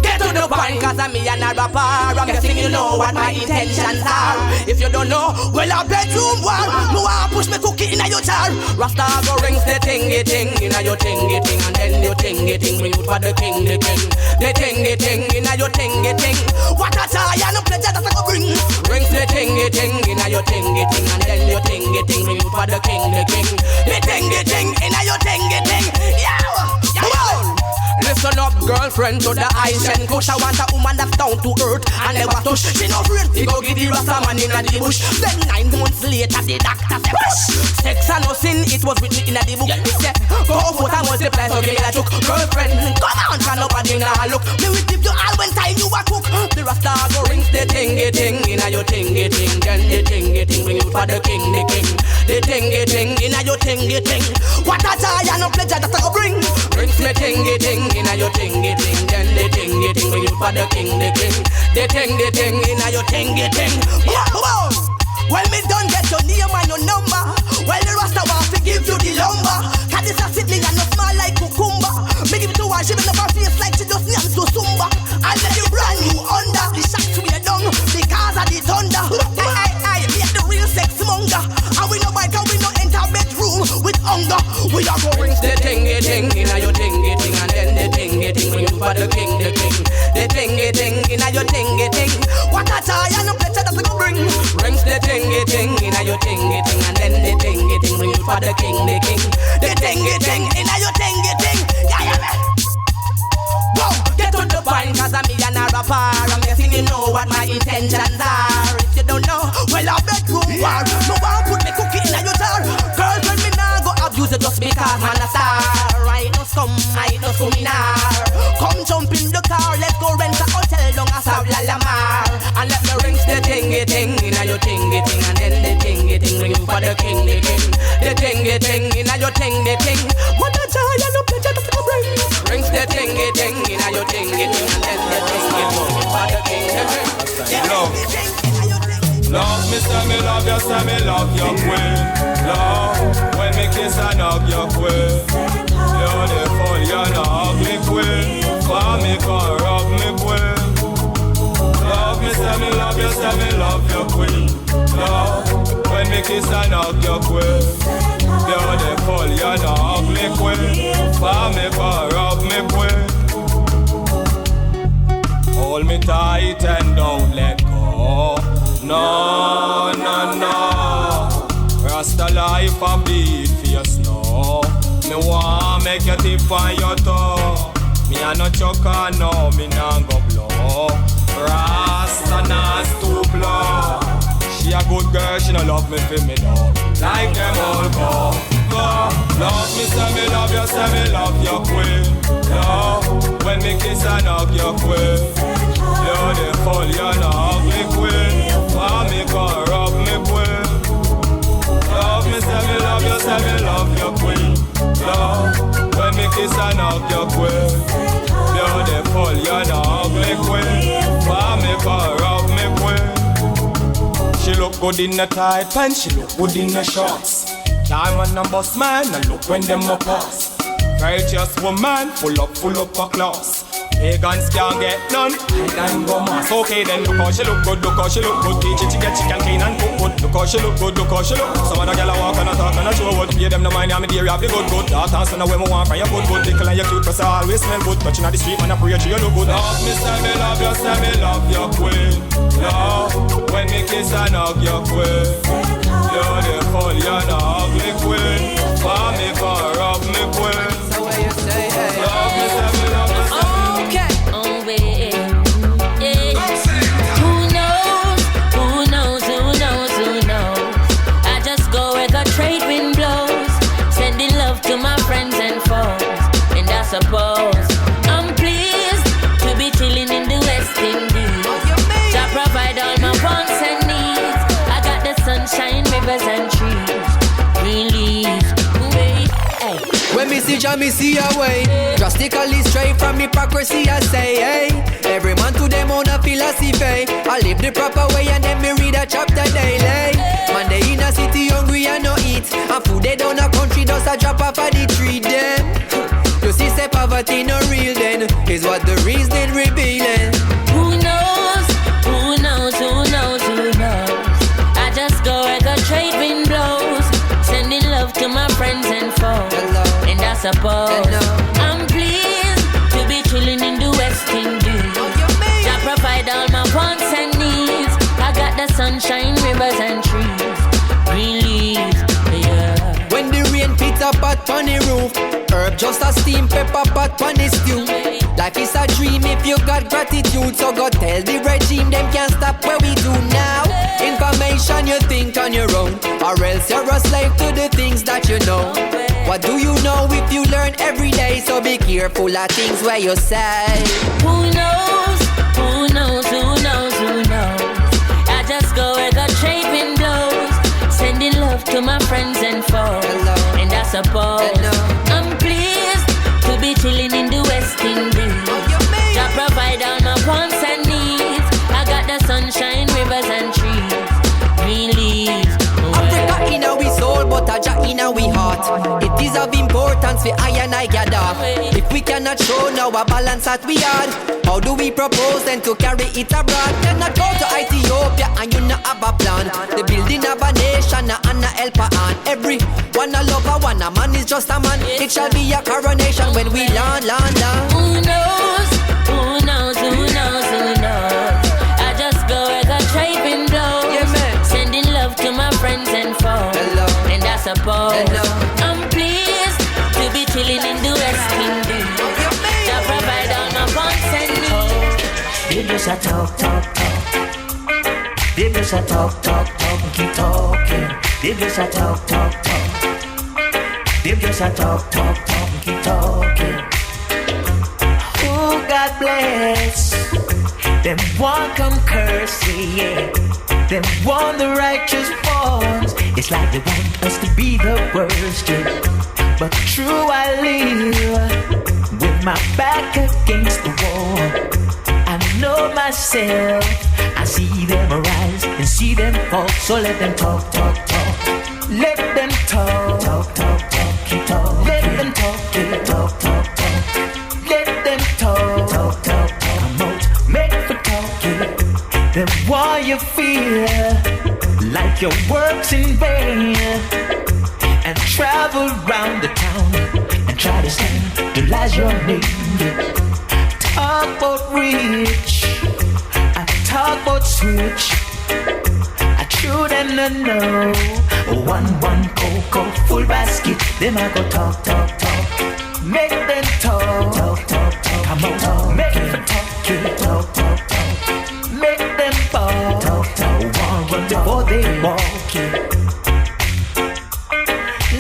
Get to the point, cause I'm me and a rapper. I'm guessing you know what my intentions are. If you don't know, well, a bedroom war. No one push me cookie in your jar. Rasta go rings the ting-ting in your ting-ting. And then you ting-ting, bring out for the king, the king. The ting-ting in your ting-ting. What a joy and a pleasure that I go bring. Rings the ting-ting in your ting-ting. And then you ting-ting, bring out for the king, the king. The ting-ting in your ting-ting. Yeah, yeah. Listen up, girlfriend, to the ice and push. I want a woman that's down to earth and never touch. She no afraid, he go give the Rasta man in the bush. Then 9 months later, the doctor said, push. Sex and no sin, it was written in the book. He said, go forth and multiply, so give me a joke. Girlfriend, come on, can nobody now look. Me will give you all when time you a cook. The Rasta go rings the ting-ting in your ting-ting. Then the ting-ting bring you for the king, the king. The ting-ting in your ting-ting. What a joy and a pleasure that I go bring. Rings me ting-ting in your ting-ting. Then the ting-ting bring you for the king, the king. The ting-ting in your ting-ting. Wow. Well, me done get your name and your number. Well, the Rasta want to give you the lumber. Cause this a Sydney and no small like cucumber. Me give it to her, she make up her face like she just yams to Zumba. And then you brand new under. The shots we are done because of the thunder. Hey, me the real sex monger. And we no bike and we no enter bedroom with hunger. We are going the ting-ting in your ting-ting. And then the ting-ting bring you for the king, the king. The ting-ting in your ting-ting. What a joy and a pleasure that we go bring. Rings the ting-ting in your ting-ting. And then the ting-ting bring you for the king, the king. The ting-ting in your ting-ting. Yeah, man. Whoa, get to the point, cause I'm me and a rapper. I'm guessing you know what my intentions are. If you don't know, well, I bedroom war. No one put me cookie in your jar. Girl, when me now go abuse it just because man a star. I know scum, I know seminar. Come jump in the car, let's go rent a hotel down a Savla-Lamar. And let me rings the ting-ting in your ting-ting. And then the ting-ting ring you for the king, the king. The ting-ting in your ting-ting. What a joy and a pleasure that I bring. Rings the ting-ting in your ting-ting. And then the ting-ting for the king, the king. Love me, say me love you, say me love your queen. Love, when me kiss and hug your queen. You're the full, you're the ugly queen. For me, come rub me queen. Love me, say me love you, say me love your queen. Love, when me kiss and hug your queen. You're the full, you're the ugly queen. For me, come rub me queen. Hold me tight and don't let go. No, no, no. Rasta life a beat for your snow. Me want make you tip on your toe. Me a no choker, no, me nah go blow. Rasta nah stoop low. She a good girl, she no love me for me though. Like them all go. Love me, say me love you, say me love your queen. Love, when me kiss and hug your queen. You're the full, you're the ugly queen. For me, come rub me queen. Love me, say me love you, say me love your queen. Love, kiss and hug your queen. Beautiful, you're the ugly queen. For me, for rub me queen. She look good in the tight pants, she look good in the shorts. Diamond and boss man, and look when them up us. Righteous woman, full up of class. Pagans can't get none, and go mass. Okay then, look how she look good, look how she look good. Teach it to get chicken clean and cook good. Look how she look good, look how she look. Some of the gyal a walk and a talk and a show what. Pay them the money, I'm a dear, you have the good. Dark and son of when me want from your good. Tickle and your cute cause I always smell good. Touching on the street, man, I pray you look good. Love me, say me love you, say me love your queen. Love, when me kiss and hug your queen. Beautiful, you're the ugly queen. For me, for rub me queen. So where you say, hey, love me, say me love you, say me. Okay. Oh, yeah. Who knows? I just go where the trade wind blows, sending love to my friends and foes. And I suppose I'm pleased to be chilling in the West Indies. To provide all my wants and needs. I got the sunshine, rivers and trees. Green leaves. When me see Jah, me see a way. Drastically straight from hypocrisy, I say, hey. Every man to them own a philosophy. I live the proper way and then me read a chapter daily. Man, they in a city hungry and no eat. And food they down a country does a drop off of the tree them. You see, say poverty no real then. Is what the reason revealing. Who knows? I just go where the trade wind blows, sending love to my friends and foes. And I suppose I'm pleased to be chilling in the West Indies. I provide all my wants and needs. I got the sunshine, rivers and trees. Green leaves, yeah. When the rain pit a pot on the roof, herb just a steam pepper pot on the stew. Life is a dream if you got gratitude. So go tell the regime them can't stop what we do now. Information you think on your own, or else you're a slave to the things that you know. What do you know if you learn every day? So be careful of things where you say. Who knows? I just go where the trade wind blows, sending love to my friends and foes. And I suppose I'm pleased to be chilling in the West Indies. I provide all my wants and needs. I got the sunshine, rivers and trees. Green leaves. Africa in our soul, but a Jah in our heart. It is of importance for I and I gather. If we cannot show now a balance that we had, how do we propose then to carry it abroad? Cannot go to Ethiopia and you not have a plan. The building of a nation and a helper on. Every one a lover, one a man is just a man. It shall be a coronation when we land. Who knows? I just go where the trade wind blows, sending love to my friends and foes. And I suppose I'm pleased to be chilling in the West Indies. To provide all my wants and needs. They just a talk. They just a talk, keep talking. They just a talk. They just a talk, keep talking. Oh, God bless. Them want come cursing, yeah. Them want the righteous ones. It's like they want us to be the worst, yeah. But true I live with my back against the wall. I know myself. I see them arise and see them fall. So let them talk. Let them talk, keep talk. Let them talk, keep talk. Let them talk. Come out, make for talking. Then why you feel like your work's in vain, and travel round the town and try to scandalize your name. Talk about rich, I talk about switch. I true them no know. One cocoa full basket. Them I go talk. Make them talk. Come on, make for talk. Make them fall. One run before they walk.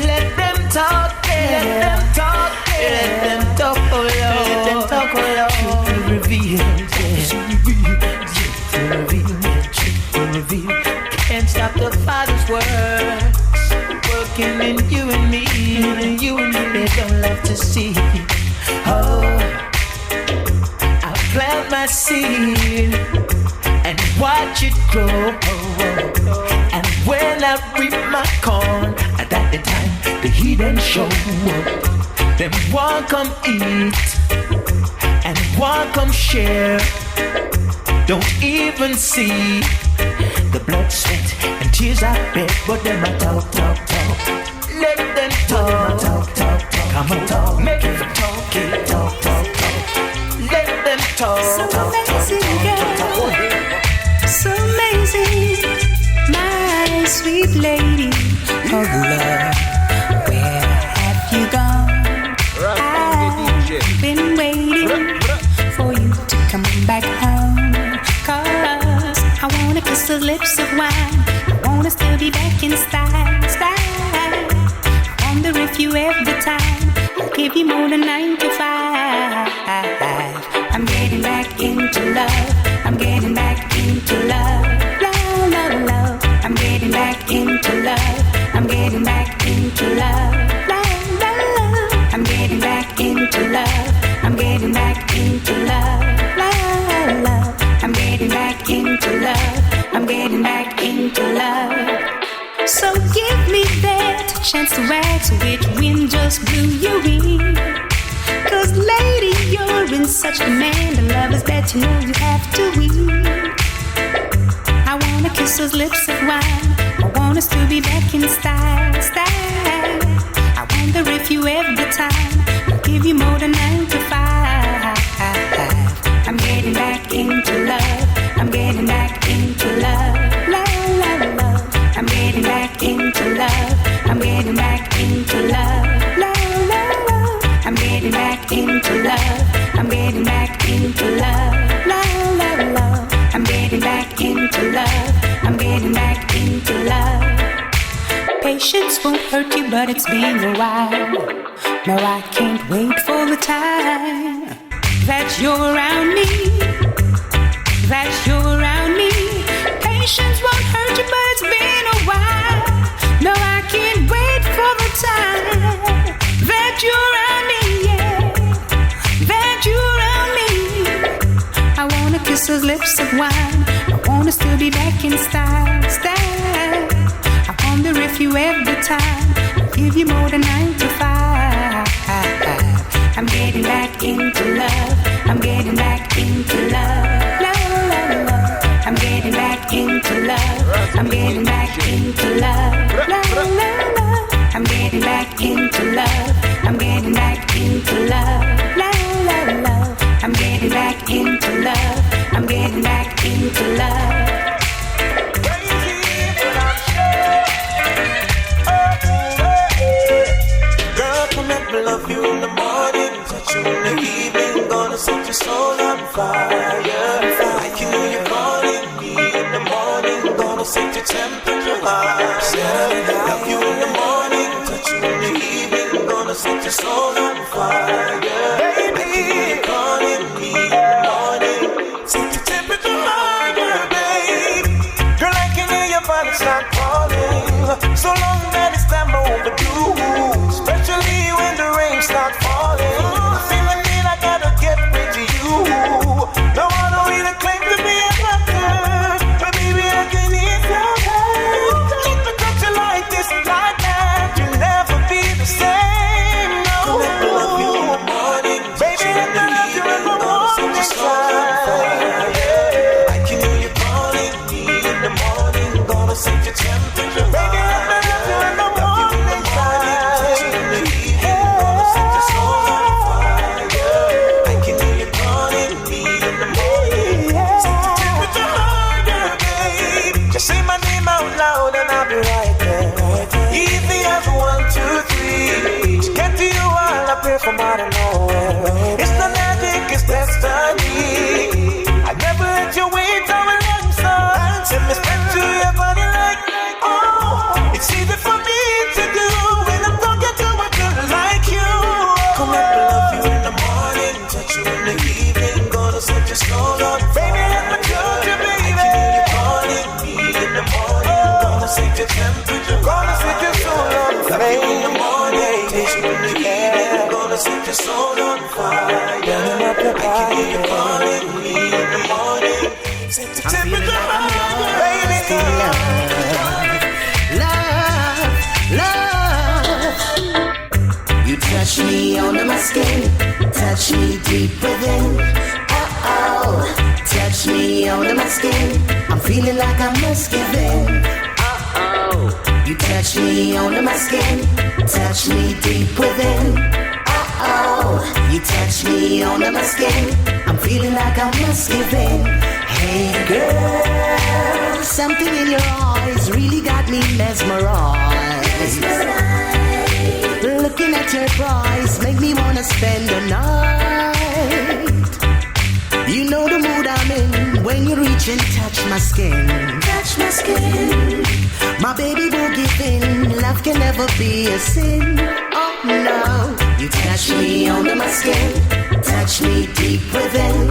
Let them talk. Let them talk. Oh Lord. Let them talk. Oh Lord. Reveal. Can't stop the Father's works working in you and me. They don't love to see I reap my corn. At that time, the heathen show up. Them want come eat and want come share. Don't even see the blood, sweat, and tears I beg, but them a talk. Let them talk. Come on, talk. Make them talk. Let them talk. So amazing, girl. So amazing, my sweet lady of love. Where have you gone? I've been waiting for you to come back home. 'Cause I wanna kiss the lips of wine. I wanna still be back in style. I wonder if you have the time. I'll give you more than 9 to 5. I'm getting back into love. I'm getting back into love. Love. I'm getting back into love. I'm getting back into love. Love. I'm getting back into love. I'm getting back into love. Love. I'm getting back into love. I'm getting back into love. So give me that chance to ask which wind just blew you in. 'Cause lady, you're in such demand. The love is that you know you have to win. I wanna kiss those lips of wine. I want us to be back in style. I wonder if you have the time. I'll give you more than 9 to 5. I'm getting back into love. I'm getting back into love. Love. I'm getting back into love. I'm getting back into love. Love. I'm getting back into love. I'm getting back into love. Love. I'm getting back into love. I'm getting back into love. Patience won't hurt you, but it's been a while. No, I can't wait for the time that you're around me. That you're around me. Patience won't hurt you, but it's been a while. No, I can't wait for the time that you're around me, yeah. That you're around me. I wanna kiss those lips of wine. I wanna still be back in style. I wonder if you have the time. I'll give you more than 9 to 5. I'm getting back into love. I'm getting back into love. Love. I'm getting back into love. I'm getting back into love. Love. I'm getting back into love. I'm getting back into love. Love. I'm getting back into love. I'm getting back into love. Love you in the morning, touch you in the evening, gonna set your soul on fire. Like you know you're calling me in the morning, gonna set your temperature high. Love you in the morning, touch you in the evening, gonna set your soul on fire. Baby, you're calling me in the morning, set your temperature higher, babe. Girl, I can hear your body start calling, so long that it's time overdue. Especially when the rain start falling, I feel the need, I gotta get rid of you. No one don't really claim to be a doctor, but baby I can eat your head. Let me touch you like this, like that. You'll never be the same. No, let me love you in the morning, baby. Let me love you in the morning time. I can hear you calling me in the morning, gonna set your temperature. Baby, let me love you in the morning time. Just say my name out loud and I'll be right there. Easy as 1, 2, 3. To get to you, I'll appear from out of nowhere. It's not magic, it's destiny. I never let you wait on a long song. Send me straight to your body like, oh, it's easy for me to do when I'm talking to a girl like you. Come let me love you in the morning, touch you in the evening, gonna set your soul on fire. Baby, let me touch you, baby. In the morning, gonna set your temperature, gonna set your soul on fire. In the morning, taste you in the evening, gonna set your soul on fire. Burning up your body, I can hear you calling me in the morning. Set your temperature higher, baby. touch me under my skin, touch me deep within. Touch me under my skin, I'm feeling like I must give in. You touch me under my skin, touch me deep within. You touch me under my skin, I'm feeling like I must give in. Hey girl, something in your eyes really got me mesmerized. Looking at your prize make me wanna spend the night. You know the mood I'm in when you reach and touch my skin. Touch my skin. My baby won't give in. Love can never be a sin. Oh no. You touch me under my skin. Touch me deep within.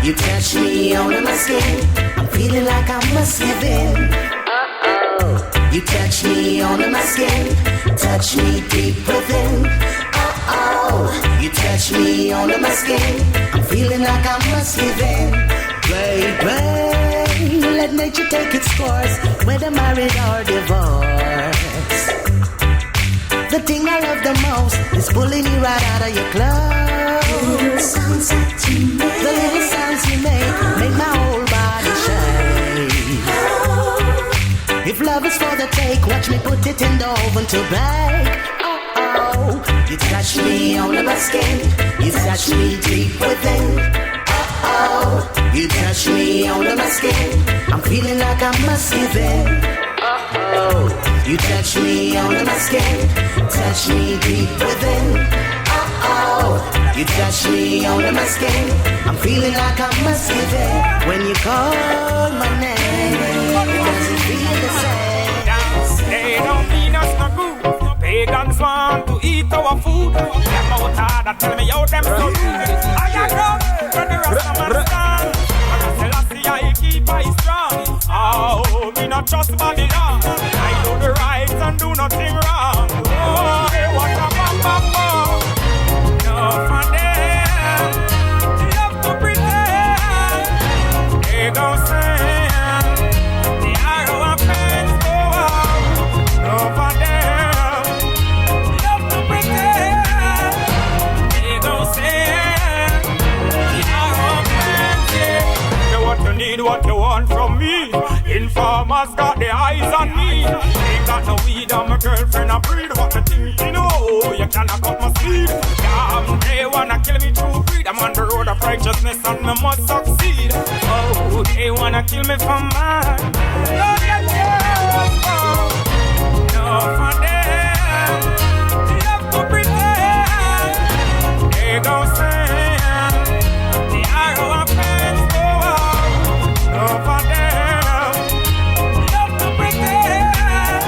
You touch me under my skin. I'm feeling like I must give in. You touch me under my skin. Touch me deep within. You touch me under my skin. I'm feeling like I must give in. Baby, let nature take its course, whether married or divorced. The thing I love the most is pulling you right out of your clothes. The little sounds you make my whole body shake. If love is for the take, watch me put it in the oven to bake. You touch me under my skin, you touch me deep within. You touch me under my skin, I'm feeling like I must give in. You touch me under my skin, touch me deep within. You touch me under my skin, I'm feeling like I must give in. When you call my name, it doesn't feel the same. They don't mean us no good. Pagans want to eat our food. Them out hard tell me how them so rude. I agree when the Rasta man stand. Selassie I keep I strong. Oh, me not trust Babylon. I do the right and do nothing wrong. Oh, hey, what a bam. No for them, love to pretend. They gon' say the arrow of pains go out. No for them, love to pretend. They gon' say the arrow of pains. Know what you need, what you want from me. Informers got the eyes on me. Ain't got no weed, I'm a girlfriend, I breed. What you think you know? You cannot cut my speed. Damn, they wanna kill me through greed. I'm on the road of righteousness and me must succeed. Oh, they wanna kill me for mine. No, for them, love to pretend. They gon' say the arrow of pains go out. No, for them, love to pretend.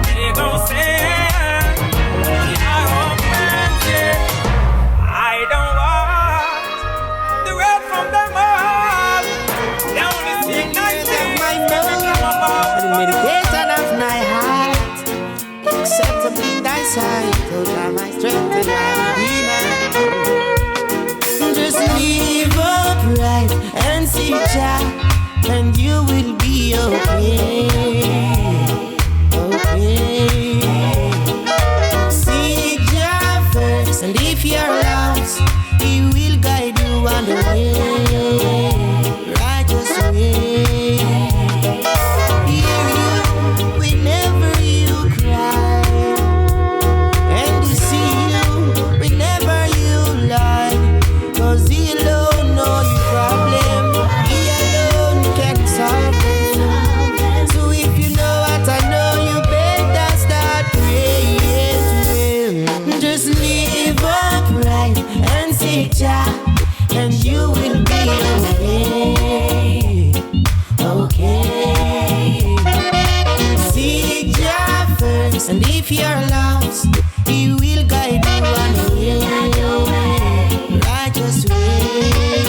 They gon' say the arrow of pains. I don't want the red from them all. They only see nice things. The meditation of my heart, accept to be thy side, to try my strength and my redeemer. Just live upright and see Jah, and you will be okay. Okay. Seek Jah first, and if you're lost, He will guide you on the way, righteous way. And you will be okay. Okay. Seek Jah first, and if you're lost, He will guide you on the way, righteous way.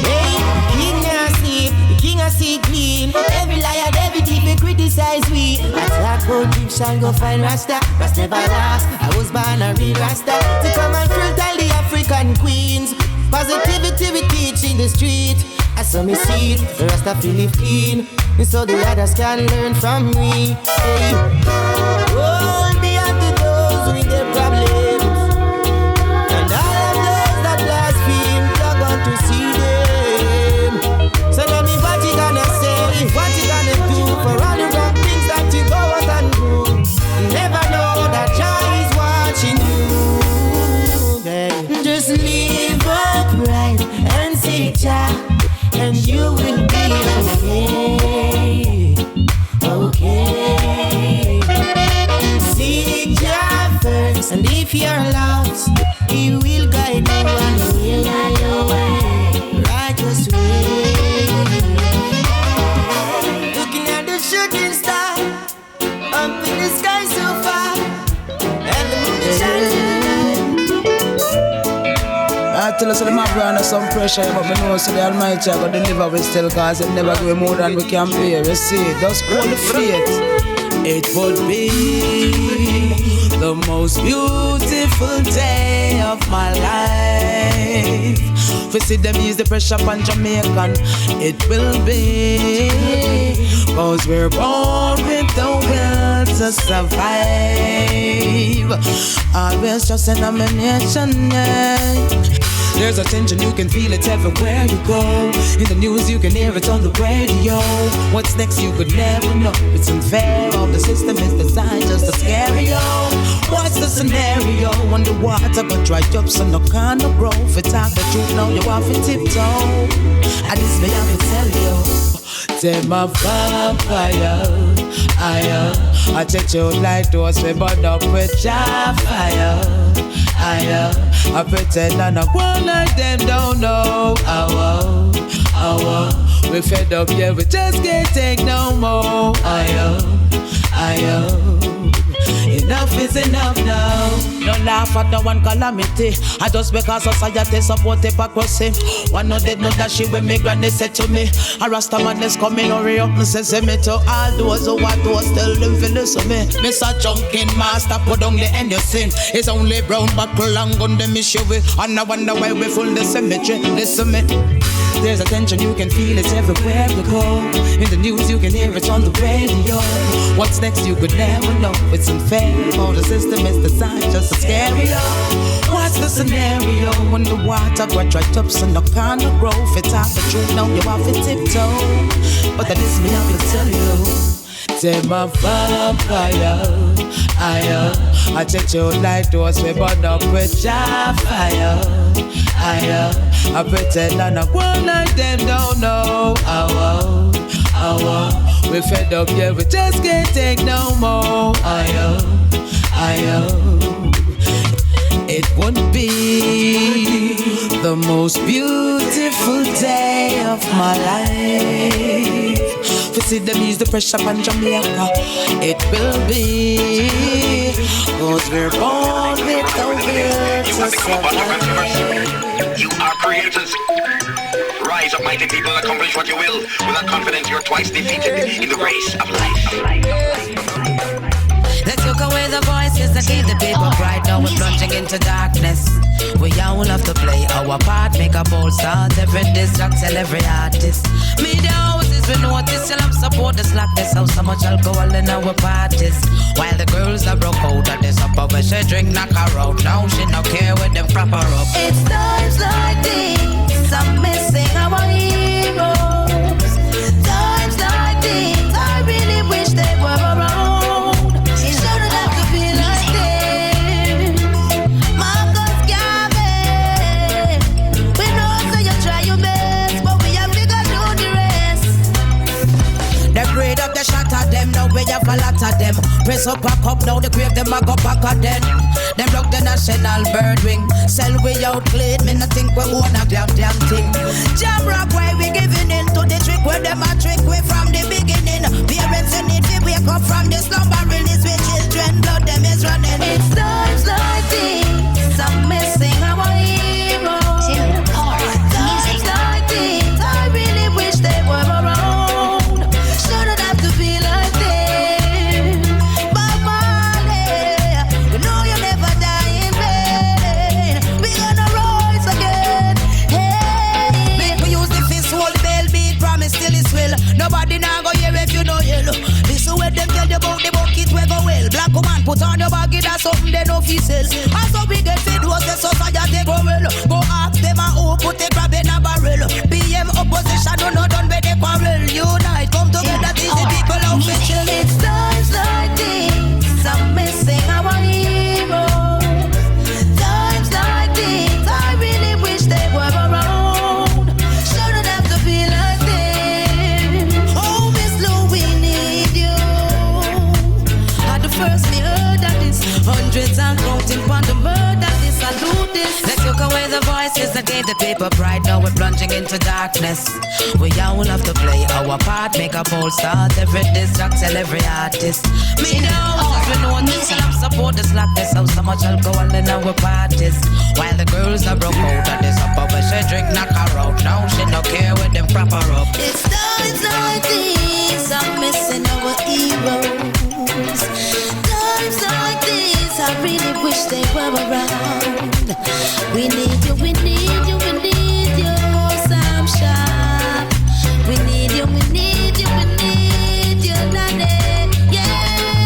Hey, the king I see clean. Every liar, every thief, they criticize we. Attack both Gyptian, go find Rasta. Rasta never lost. I was born a real Rasta to come and thrill tell the African queens. Positivity we teach in the street. I saw me see it, the Rasta feel it clean, so the others can learn from me. Hey. Hold me up to those with their problems. And all of those that blaspheme, you're going to see them. So tell me what you gonna say, what you gonna do for all the wrong things that you go out and do. You never know that Jah is watching you, babe. Just live upright and seek Jah, and you will be okay, okay. Seek Jah first, and if you're lost, He will guide you on the way, righteous way. Looking at the shooting star up in the sky so far, and the moon is shining. I tell us that my brand has some pressure, but we know so the Almighty will deliver we still, cause it never give more than we can bear. You see, just hold the faith. It would be the most beautiful day of my life. We see them use the pressure on Jamaican. It will be, cause we're born with the will to survive. Always just in a nation, yeah. There's a tension, you can feel it everywhere you go. In the news, you can hear it on the radio. What's next, you could never know. It's unfair, all the system is designed just to scare you. What's the scenario? When the water got dry up, so no kind of growth. It's talk the truth, now you have to tiptoe. And this may have to tell you. Take my vampire, I touch you like those we burn up with Jah fire. I pretend I not one like them, don't know. We fed up, yeah, we just can't take no more. Enough is enough now. No laugh at the one calamity. I just because society support hypocrisy. One no dead, no dash when me granny said to me, a Rasta man is coming, hurry up, me says me to all those who want to still live for listen me. Mr. Chunkin Master, put on the end you sin. It's only brown buckle and gun them issue with. And I wonder why we full the cemetery. Listen me. There's a tension, you can feel it everywhere you go. In the news, you can hear it on the radio. What's next, you could never know. It's unfair, all the system is designed just to scare you. What's the scenario? When the water got right up, so no kind of growth. It's half the truth, now you have to tiptoe. But that is me, I will tell you. Take my vampire, I touch you like those we burn up with Jah fire. I pretend I not one like them, don't know. We fed up, yeah, we just can't take no more. It would be the most beautiful day of my life. We see them use the pressure on Jamaica. It will be, cause we're born with the will to survive. You are creators. Rise up, mighty people, accomplish what you will. Without confidence, you're twice defeated in the race of life. Let's look away the voices that keep the people bright. Now we're plunging into darkness. We all have to play our part, make a bold start. Every diss track, tell every artist. Media houses, we notice, still have support the slackness. How so much alcohol in our parties. While the girls are broke out of this upper where she drink, knock her out. Now she no care with them crap her up. It's times like these, I'm missing our heroes. Times like these, I really wish they were around. We have a lot of them. Press up, pack up, now the grave them a go back at them. Them rock the national bird wing. Sell we out clean, me not think we own a damn thing. Jam rock why we giving in to the trick where them a trick we from the beginning. Parents you need to wake up from the slumber, release with children, blood them is running. It's times like these, I'm missing our heroes. Times like these, I really wish they were around. Shouldn't have to be like this. Nobody now go here if you know yellow. This is where them tell you about the bucket where go well. Black woman put on your baggy, that's something they sell. And so we get fed was the society go well. Go ask them who put the crab in a barrel. PM opposition do not done with the quarrel. Unite, come together, these the people out for chill. It's times like this, I'm missing our heroes. Times like this, I really wish they were around. Shouldn't have to be like this. Oh, Miss Lou, we need you. At the first me heard that this, hundreds and counting on the murder, this salute this. They took away the voices that gave the people pride. Now we're plunging into darkness. We all have to play our part, make a bold start. Every diss track, tell every artist. Me now, we know this slap support the slap. There's so much alcohol in our parties. While the girls are broke out of this up, but she drink knock her out. Now she don't care with them proper up. It's times like this, I'm missing our heroes. Times like this, I really wish they were around. We need you, we need you, we need you, Sam Sharp. We need you, we need you, we need you, Daddy. Yeah.